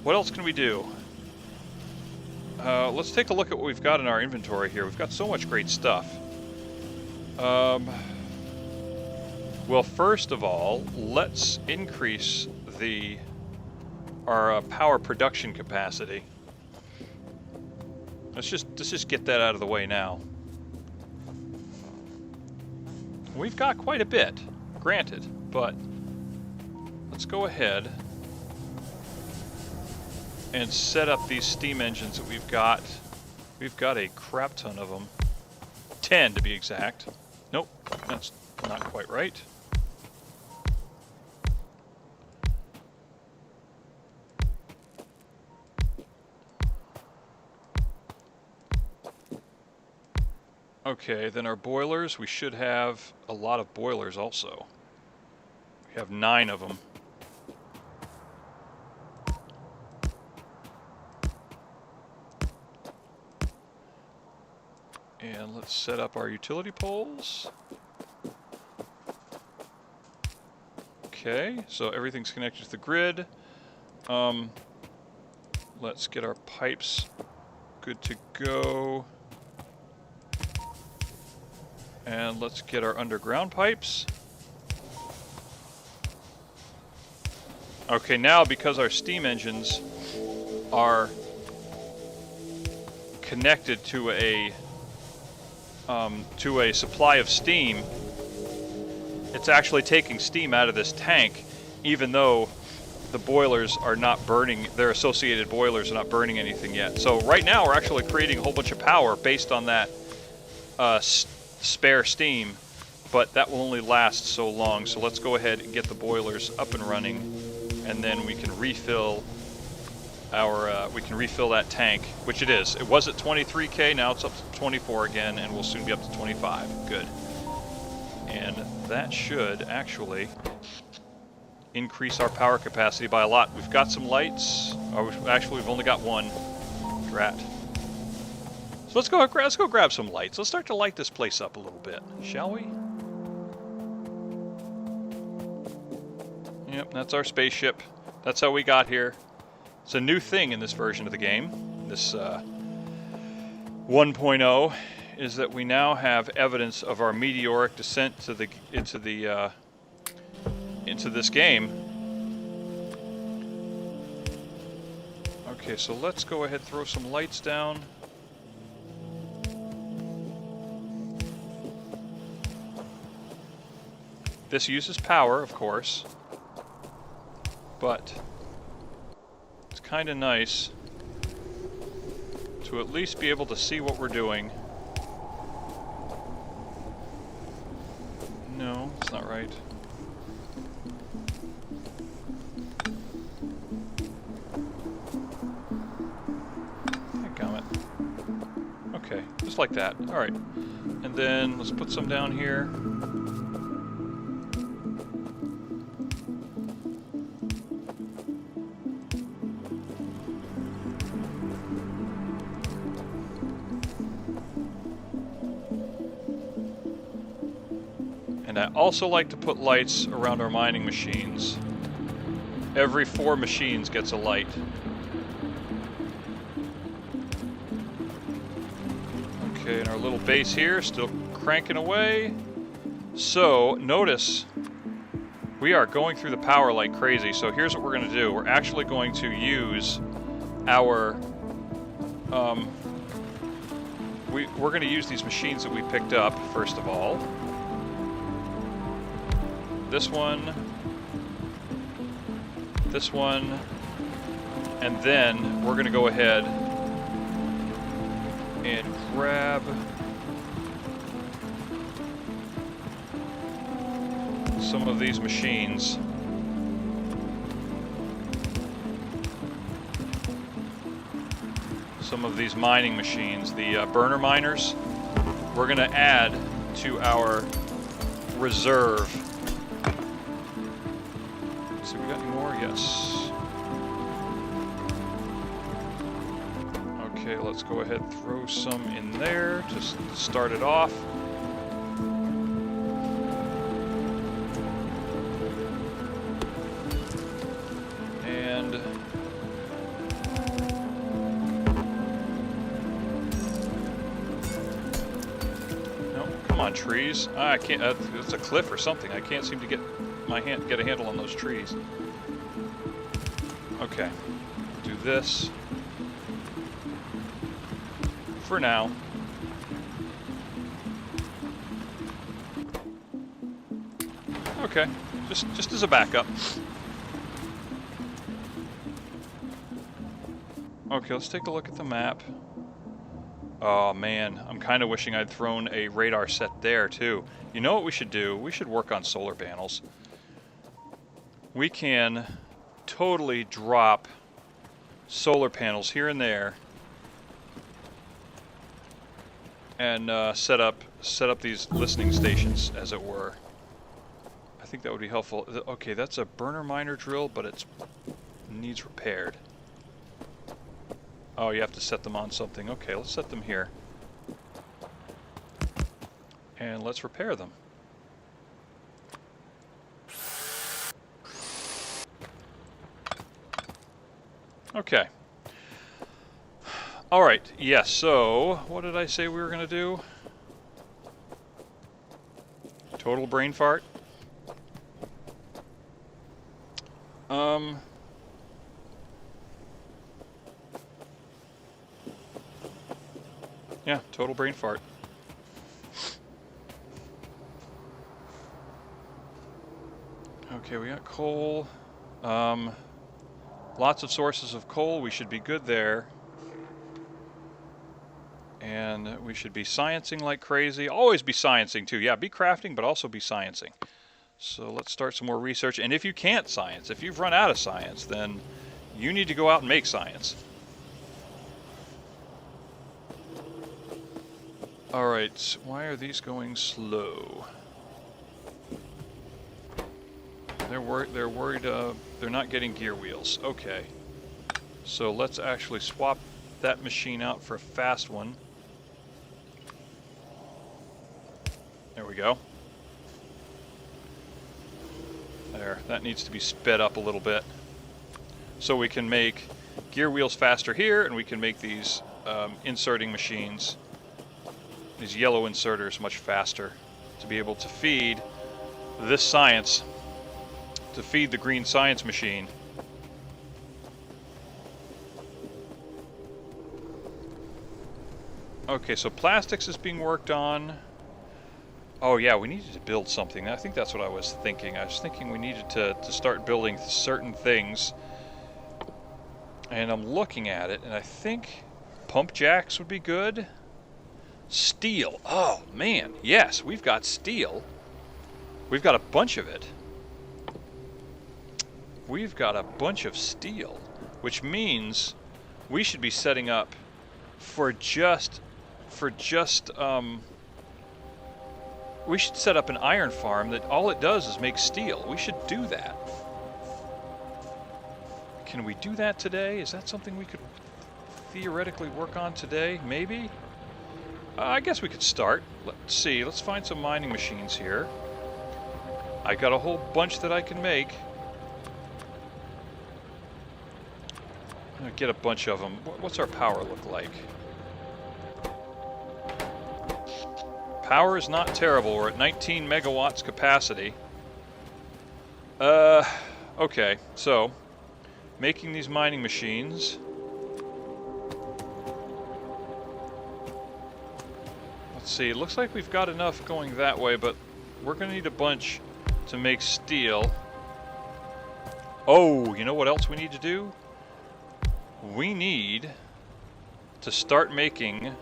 what else can we do? Let's take a look at what we've got in our inventory here. We've got so much great stuff. Well, first of all, let's increase our power production capacity. Let's just get that out of the way now. We've got quite a bit, granted, but let's go ahead and set up these steam engines that we've got. We've got a crap ton of them. 10 to be exact. Nope, that's not quite right. Okay, then our boilers, we should have a lot of boilers also. We have 9 of them. And let's set up our utility poles. Okay, so everything's connected to the grid. Let's get our pipes good to go. And let's get our underground pipes. Okay, now because our steam engines are connected to a supply of steam, it's actually taking steam out of this tank, even though the boilers are not burning, their associated boilers are not burning anything yet. So right now we're actually creating a whole bunch of power based on that spare steam, but that will only last so long. So let's go ahead and get the boilers up and running, and then we can refill that tank, which it is. It was at 23K, now it's up to 24 again, and we'll soon be up to 25. Good. And that should actually increase our power capacity by a lot. We've got some lights. We've only got one. Drat. So let's go grab some lights. Let's start to light this place up a little bit, shall we? Yep, that's our spaceship. That's how we got here. It's a new thing in this version of the game. This 1.0 is that we now have evidence of our meteoric descent into this game. Okay, so let's go ahead and throw some lights down. This uses power, of course, but it's kind of nice to at least be able to see what we're doing. No, it's not right. Dadgummit. Okay, just like that. Alright. And then let's put some down here. I also like to put lights around our mining machines. Every 4 machines gets a light. Okay, and our little base here still cranking away. So notice we are going through the power like crazy. So here's what we're going to do. We're actually going to use our we're going to use these machines that we picked up first of all. This one, and then we're going to go ahead and grab some of these machines. Some of these mining machines, the burner miners, we're going to add to our reserve. Let's see, we got any more? Yes. Okay, let's go ahead and throw some in there to start it off. And no, come on, trees. I can't. It's a cliff or something. I can't seem to get a handle on those trees. Okay, do this for now. Okay, just as a backup. Okay, let's take a look at the map. Oh man, I'm kind of wishing I'd thrown a radar set there too. You know what we should do? We should work on solar panels. We can totally drop solar panels here and there and set up these listening stations, as it were. I think that would be helpful. Okay, that's a burner miner drill, but it needs repaired. Oh, you have to set them on something. Okay, let's set them here. And let's repair them. Okay. Alright, yes, so what did I say we were going to do? Total brain fart? Yeah, total brain fart. Okay, we got coal. Lots of sources of coal. We should be good there. And we should be sciencing like crazy. Always be sciencing too. Yeah, be crafting, but also be sciencing. So let's start some more research. And if you can't science, if you've run out of science, then you need to go out and make science. Alright, why are these going slow? They're worried they're not getting gear wheels. Okay. So let's actually swap that machine out for a fast one. There we go. There, that needs to be sped up a little bit. So we can make gear wheels faster here, and we can make these inserting machines, these yellow inserters, much faster to be able to feed this science, to feed the green science machine. Okay, so plastics is being worked on. Oh yeah, we needed to build something. I think that's what I was thinking. I was thinking we needed to start building certain things. And I'm looking at it, and I think pump jacks would be good. Steel. Oh man, yes, we've got steel. We've got a bunch of it. We've got a bunch of steel, which means we should be setting up for just we should set up an iron farm that all it does is make steel. We should do that. Can we do that today? Is that something we could theoretically work on today? Maybe? I guess we could start. Let's see. Let's find some mining machines here. I got a whole bunch that I can make. I'm gonna get a bunch of them. What's our power look like? Power is not terrible. We're at 19 megawatts capacity. Okay, so making these mining machines. Let's see, it looks like we've got enough going that way, but we're going to need a bunch to make steel. Oh, you know what else we need to do? We need to start making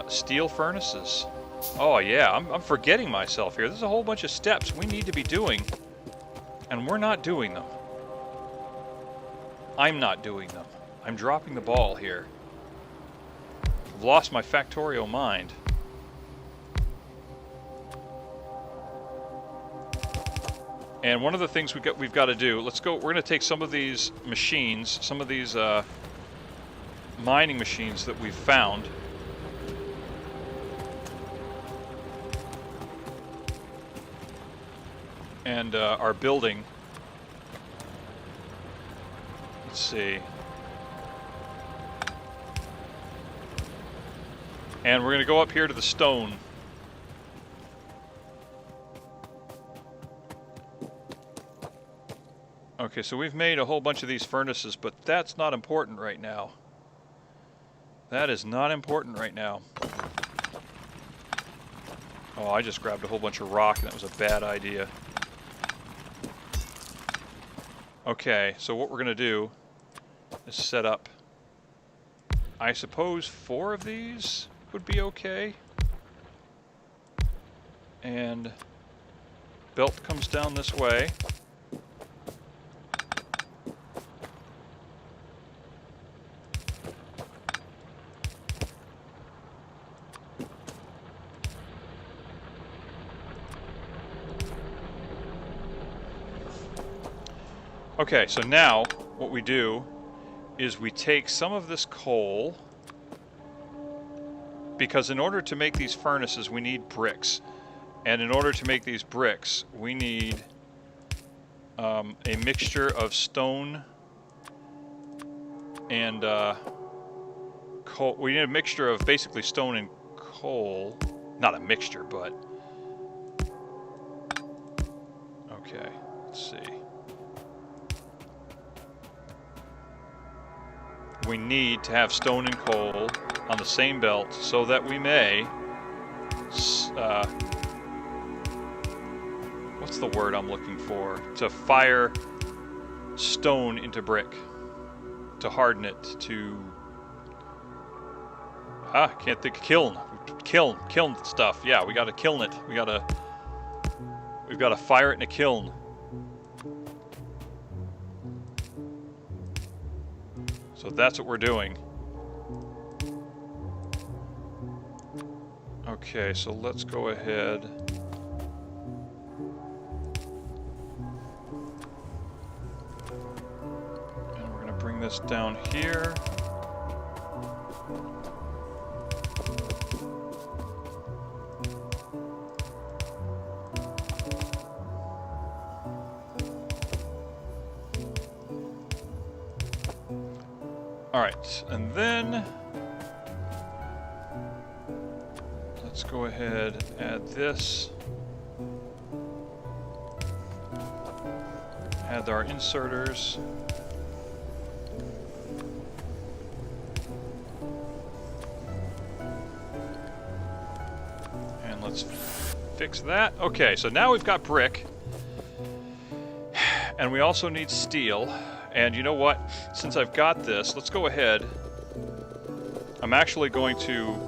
steel furnaces. Oh yeah, I'm forgetting myself here. There's a whole bunch of steps we need to be doing, and we're not doing them. I'm not doing them. I'm dropping the ball here. I've lost my Factorio mind. And one of the things we've got to do, let's go, we're going to take some of these machines, some of these mining machines that we've found, and are building. Let's see. And we're going to go up here to the stone. Okay, so we've made a whole bunch of these furnaces, but that's not important right now. That is not important right now. Oh, I just grabbed a whole bunch of rock, and that was a bad idea. Okay, so what we're going to do is set up, I suppose, 4 of these would be okay. And belt comes down this way. Okay, so now what we do is we take some of this coal, because in order to make these furnaces we need bricks, and in order to make these bricks we need a mixture of stone and coal. We need a mixture of basically stone and coal. Not a mixture, but okay, let's see. We need to have stone and coal on the same belt so that we may, what's the word I'm looking for? To fire stone into brick, to harden it, to, can't think, kiln stuff. Yeah, we gotta kiln it. We've gotta fire it in a kiln. So that's what we're doing. Okay, so let's go ahead. And we're going to bring this down here. Alright, and then let's go ahead and add this. Add our inserters. And let's fix that. Okay, so now we've got brick. And we also need steel. And you know what? Since I've got this, let's go ahead. I'm actually going to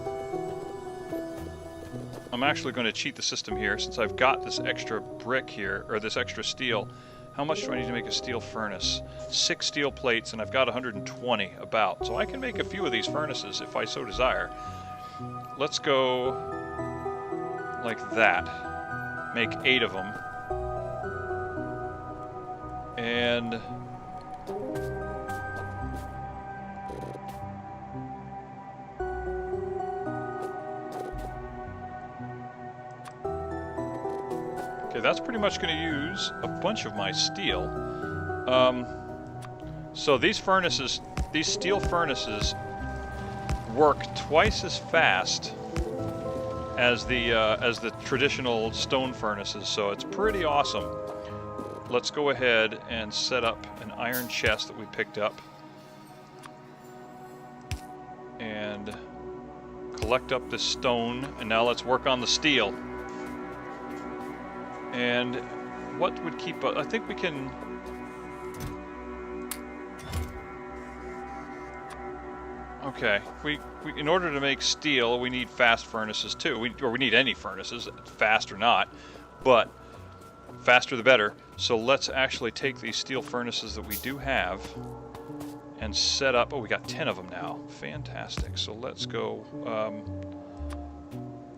cheat the system here, since I've got this extra brick here, or this extra steel. How much do I need to make a steel furnace? 6 steel plates, and I've got 120 about. So I can make a few of these furnaces if I so desire. Let's go like that. Make 8 of them. And okay, that's pretty much going to use a bunch of my steel. So these furnaces, these steel furnaces, work twice as fast as the traditional stone furnaces. So it's pretty awesome. Let's go ahead and set up an iron chest that we picked up and collect up this stone, and now let's work on the steel. And what would keep I think we can, Okay, in order to make steel, we need fast furnaces too. We need any furnaces, fast or not, but faster the better. So let's actually take these steel furnaces that we do have and set up. Oh, we got 10 of them now. Fantastic. So let's go.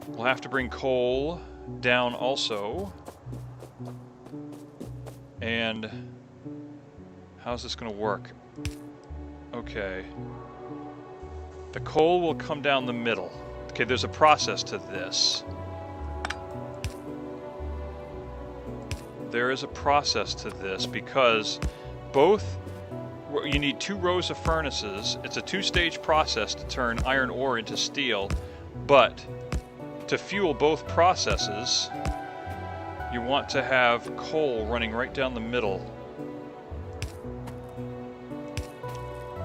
We'll have to bring coal down also. And how's this going to work? Okay. The coal will come down the middle. Okay, there's a process to this. There is a process to this because you need 2 rows of furnaces. It's a 2-stage process to turn iron ore into steel, but to fuel both processes, you want to have coal running right down the middle.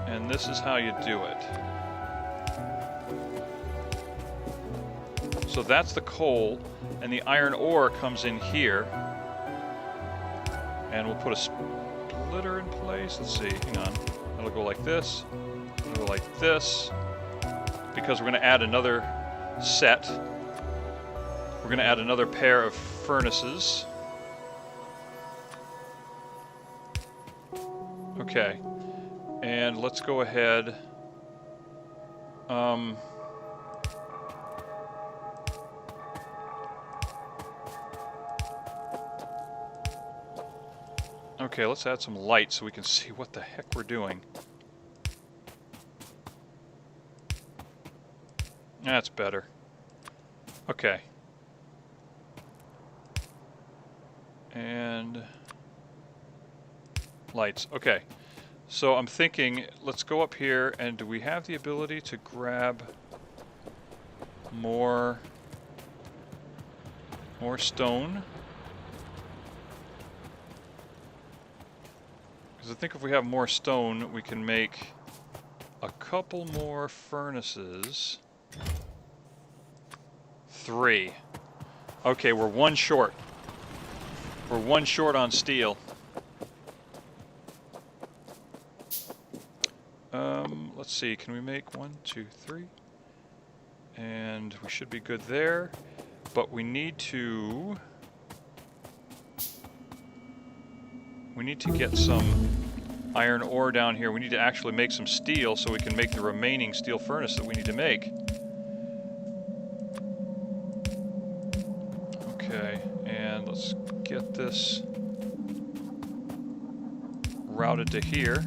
And this is how you do it. So that's the coal, and the iron ore comes in here. And we'll put a splitter in place. Let's see, hang on. It'll go like this. It'll go like this. Because we're going to add another set. We're going to add another pair of furnaces. Okay. And let's go ahead. Okay, let's add some light so we can see what the heck we're doing. That's better. Okay. And lights. Okay. So I'm thinking, let's go up here, and do we have the ability to grab more stone? Because I think if we have more stone, we can make a couple more furnaces. 3. Okay, we're 1 short. We're 1 short on steel. Let's see, can we make 1, 2, 3? And we should be good there. But we need to get some iron ore down here. We need to actually make some steel so we can make the remaining steel furnace that we need to make. Okay, and let's get this routed to here.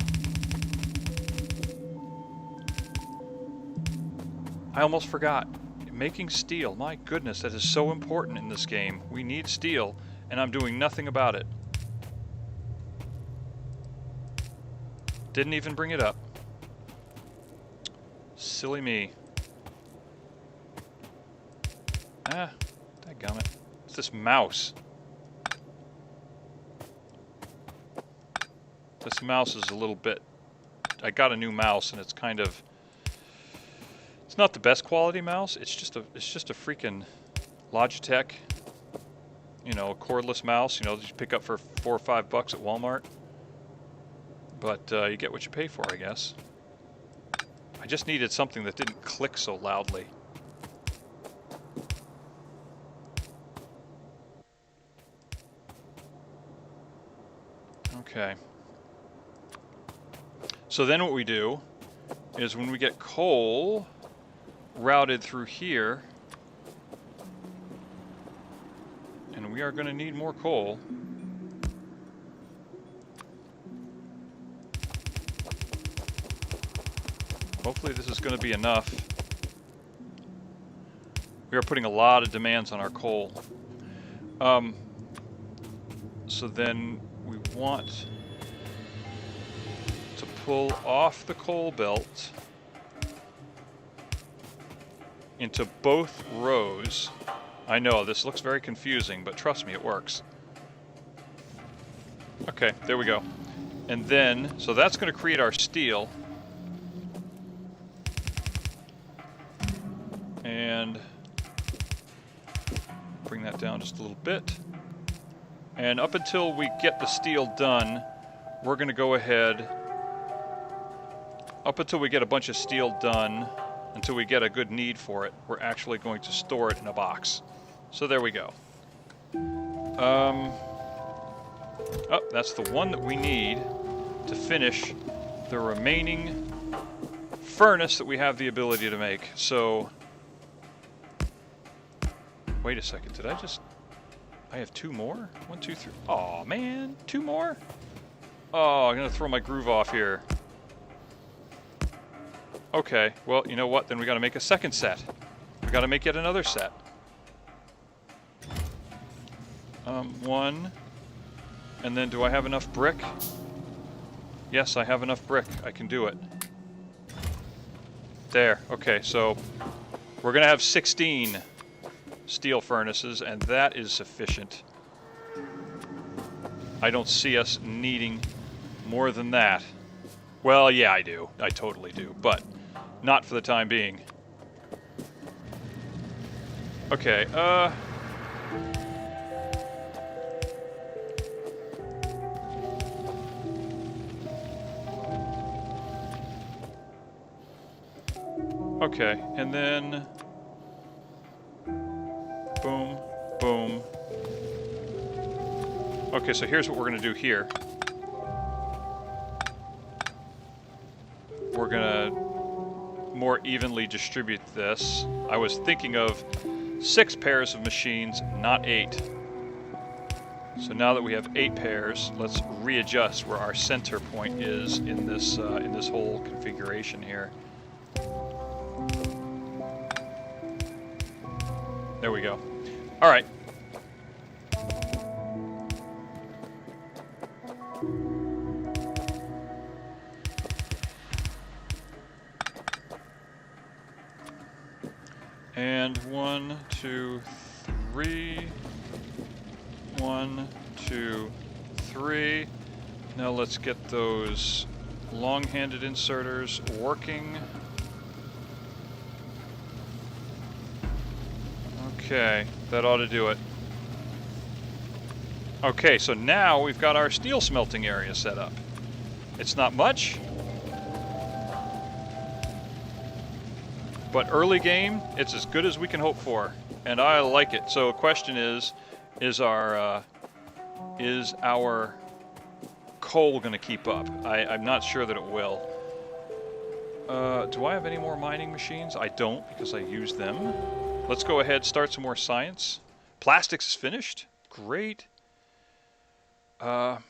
I almost forgot. Making steel, my goodness, that is so important in this game. We need steel, and I'm doing nothing about it. Didn't even bring it up. Silly me. Ah, dadgummit. It's this mouse. This mouse is a little bit... I got a new mouse, and it's kind of... It's not the best quality mouse. It's just a freaking Logitech, you know, cordless mouse. You know, that you pick up for $4 or $5 at Walmart. But you get what you pay for, I guess. I just needed something that didn't click so loudly. Okay. So then what we do is when we get coal routed through here, and we are going to need more coal. Hopefully this is going to be enough. We are putting a lot of demands on our coal. So then we want to pull off the coal belt into both rows. I know, this looks very confusing, but trust me, it works. Okay, there we go. And then, so that's going to create our steel. And bring that down just a little bit. And up until we get the steel done, we're going to go ahead up until we get a bunch of steel done, until we get a good need for it, we're actually going to store it in a box. So there we go. Oh, that's the one that we need to finish the remaining furnace that we have the ability to make. So, wait a second, did I just... I have 2 more? 1, 2, 3. Aw, man, 2 more? Oh, I'm gonna throw my groove off here. Okay, well, you know what? Then we gotta make a second set. We gotta make yet another set. 1. And then do I have enough brick? Yes, I have enough brick. I can do it. There. Okay, so we're gonna have 16 steel furnaces, and that is sufficient. I don't see us needing more than that. Well, yeah, I do. I totally do, but not for the time being. Okay, okay, and then... boom, boom. Okay, so here's what we're going to do here. We're going to more evenly distribute this. I was thinking of 6 pairs of machines, not 8. So now that we have 8 pairs, let's readjust where our center point is in this whole configuration here. There we go. All right. And 1, 2, 3. 1, 2, 3. Now let's get those long-handed inserters working. Okay, that ought to do it. Okay, so now we've got our steel smelting area set up. It's not much, but early game, it's as good as we can hope for, and I like it. So the question is our coal going to keep up? I'm not sure that it will. Do I have any more mining machines? I don't, because I used them. Let's go ahead, start some more science. Plastics is finished. Great. Let's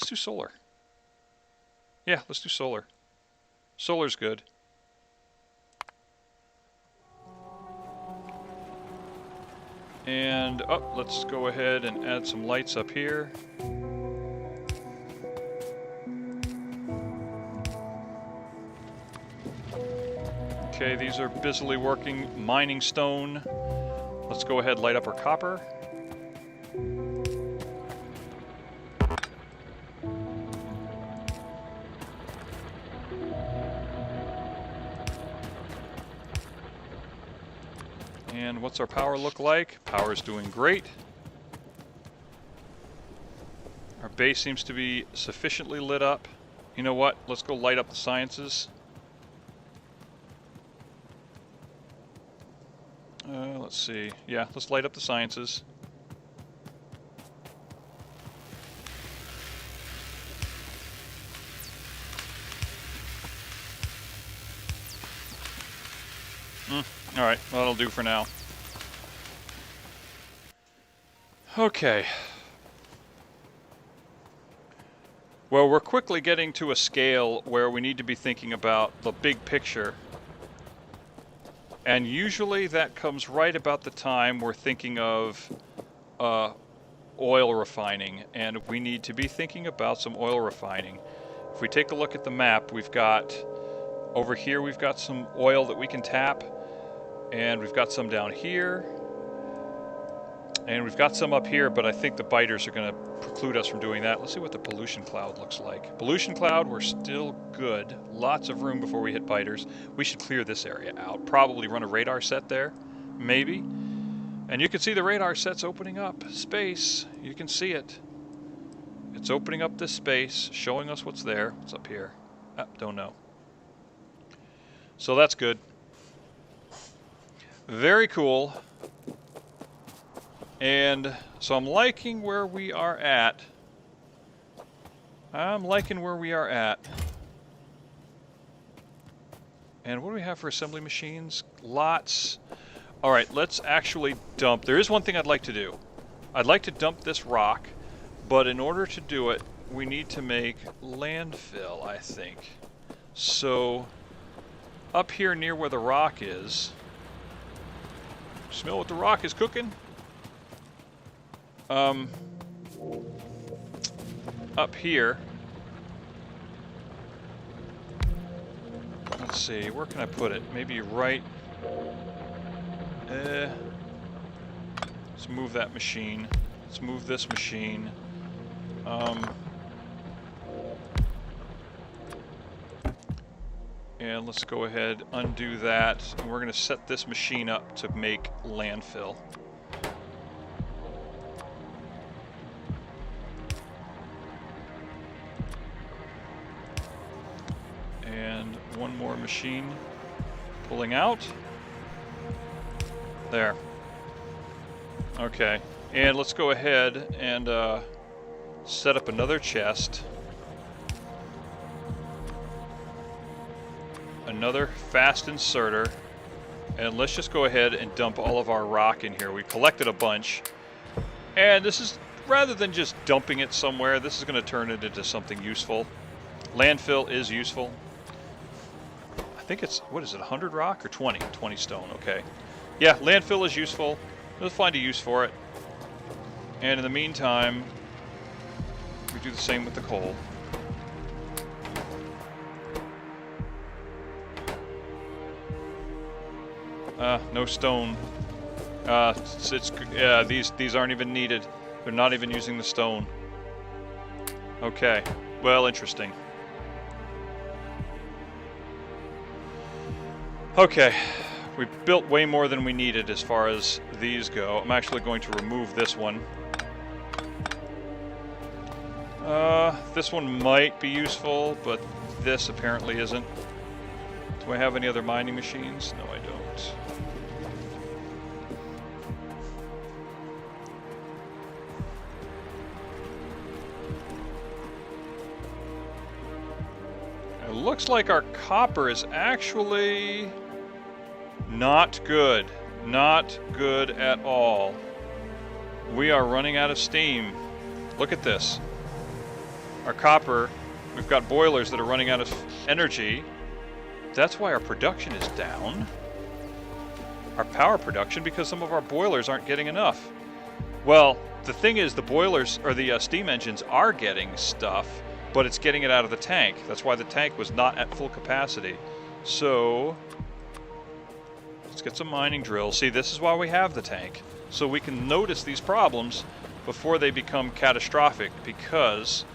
do solar. Yeah, let's do solar. Solar's good. And let's go ahead and add some lights up here. Okay, these are busily working mining stone. Let's go ahead and light up our copper. And what's our power look like? Power's doing great. Our base seems to be sufficiently lit up. You know what? Let's go light up the sciences. Let's see. Yeah, let's light up the sciences. Alright, well, that'll do for now. Okay. Well, we're quickly getting to a scale where we need to be thinking about the big picture. And usually that comes right about the time we're thinking of oil refining, and we need to be thinking about some oil refining. If we take a look at the map, we've got, over here we've got some oil that we can tap, and we've got some down here, and we've got some up here, but I think the biters are going to preclude us from doing that. Let's see what the pollution cloud looks like. Pollution cloud, we're still good. Lots of room before we hit biters. We should clear this area out. Probably run a radar set there, maybe. And you can see the radar set's opening up space. You can see it. It's opening up this space, showing us what's there. What's up here? Don't know. So that's good. Very cool. And so I'm liking where we are at. I'm liking where we are at. And what do we have for assembly machines? Lots. All right, let's actually dump. There is one thing I'd like to do. I'd like to dump this rock, but in order to do it, we need to make landfill, I think. So, up here near where the rock is, smell what the rock is cooking? Up here, let's see, where can I put it? Maybe right, let's move that machine. Let's move this machine. And let's go ahead, undo that, and we're going to set this machine up to make landfill. And one more machine pulling out. There. Okay, and let's go ahead and set up another chest. Another fast inserter, and let's just go ahead and dump all of our rock in here. We collected a bunch, and this is, rather than just dumping it somewhere, this is going to turn it into something useful. Landfill is useful. I think it's, what is it, 100 rock or 20? 20 stone, okay. Yeah, landfill is useful. We'll find a use for it. And in the meantime, we do the same with the coal. No stone. These aren't even needed. They're not even using the stone. Okay. Well, interesting. Okay. We built way more than we needed as far as these go. I'm actually going to remove this one. This one might be useful, but this apparently isn't. Do I have any other mining machines? No, I don't. It looks like our copper is actually not good. Not good at all. We are running out of steam. Look at this. Our copper, we've got boilers that are running out of energy. That's why our production is down. Our power production, because some of our boilers aren't getting enough. Well, the thing is, the boilers, or the steam engines are getting stuff, but it's getting it out of the tank. That's why the tank was not at full capacity. So, let's get some mining drills. See, this is why we have the tank. So we can notice these problems before they become catastrophic, because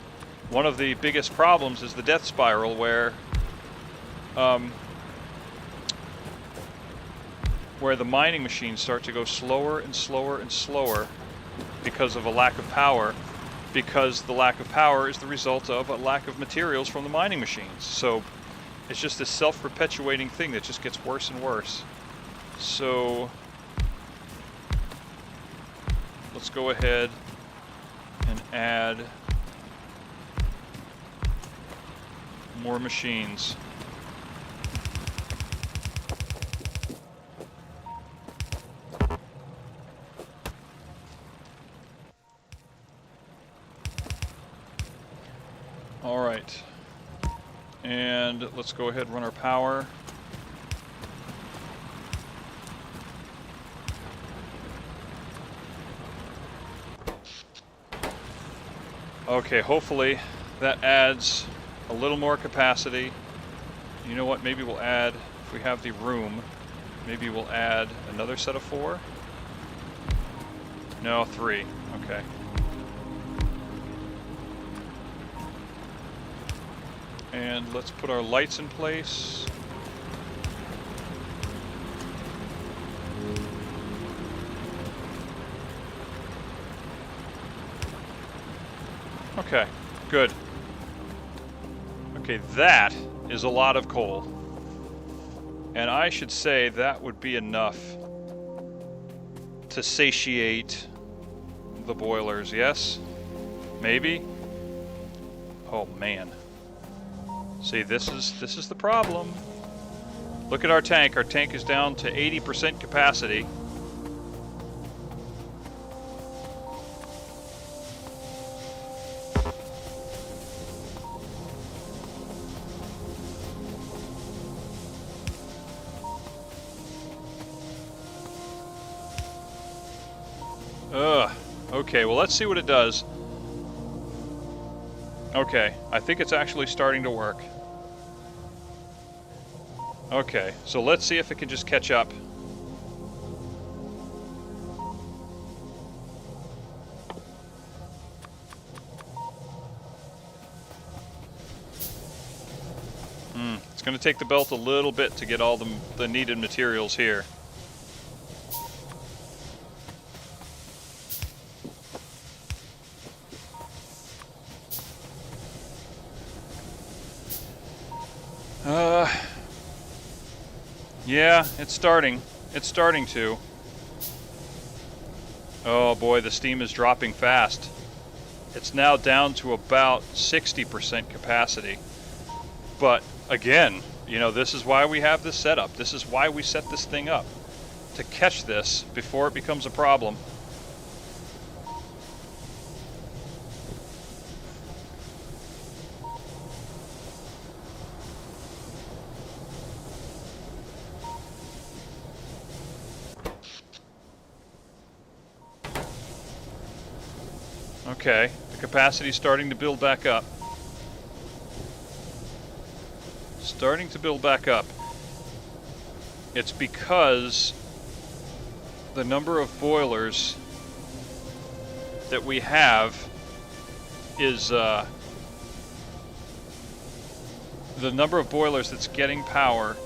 one of the biggest problems is the death spiral, where the mining machines start to go slower and slower and slower because of a lack of power, because the lack of power is the result of a lack of materials from the mining machines. So it's just this self-perpetuating thing that just gets worse and worse. So let's go ahead and add more machines. All right, and let's go ahead and run our power. Okay, hopefully that adds a little more capacity. You know what, maybe we'll add, if we have the room, maybe we'll add another set of 4? No, 3, okay. And let's put our lights in place. Okay, good. Okay, that is a lot of coal. And I should say that would be enough to satiate the boilers, yes? Maybe? Oh man. See, this is the problem. Look at our tank. Our tank is down to 80% capacity. Okay, well, let's see what it does. Okay, I think it's actually starting to work. Okay, so let's see if it can just catch up. It's going to take the belt a little bit to get all the needed materials here. Yeah, it's starting. It's starting to. Oh boy, the steam is dropping fast. It's now down to about 60% capacity. But again, you know, this is why we have this setup. This is why we set this thing up. To catch this before it becomes a problem. Okay, the capacity is starting to build back up. Starting to build back up. It's because the number of boilers that we have is the number of boilers that's getting power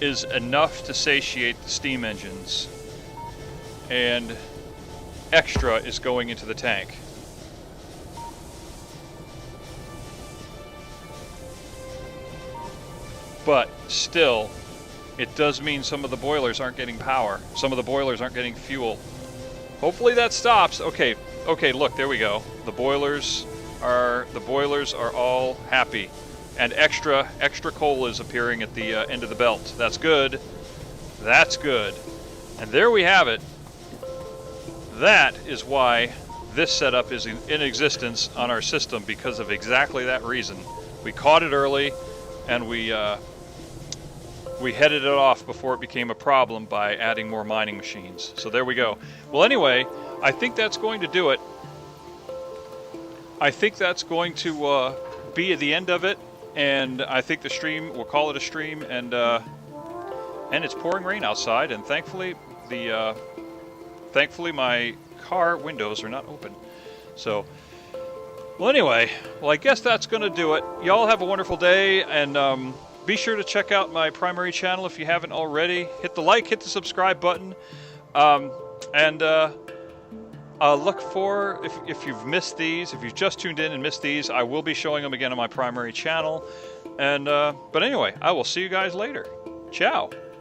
is enough to satiate the steam engines, and extra is going into the tank. But still, it does mean some of the boilers aren't getting power. Some of the boilers aren't getting fuel. Hopefully that stops. Okay, look, there we go. The boilers are all happy. And extra coal is appearing at the end of the belt. That's good. That's good. And there we have it. That is why this setup is in existence on our system, because of exactly that reason. We caught it early, and we headed it off before it became a problem by adding more mining machines. So there we go. Well, anyway, I think that's going to do it. I think that's going to be the end of it, and I think the stream, we'll call it a stream, and it's pouring rain outside, and thankfully my car windows are not open. So, well, anyway, I guess that's going to do it. Y'all have a wonderful day, and be sure to check out my primary channel if you haven't already. Hit the like, hit the subscribe button, and look for, if you've missed these, if you've just tuned in and missed these, I will be showing them again on my primary channel. And but anyway, I will see you guys later. Ciao.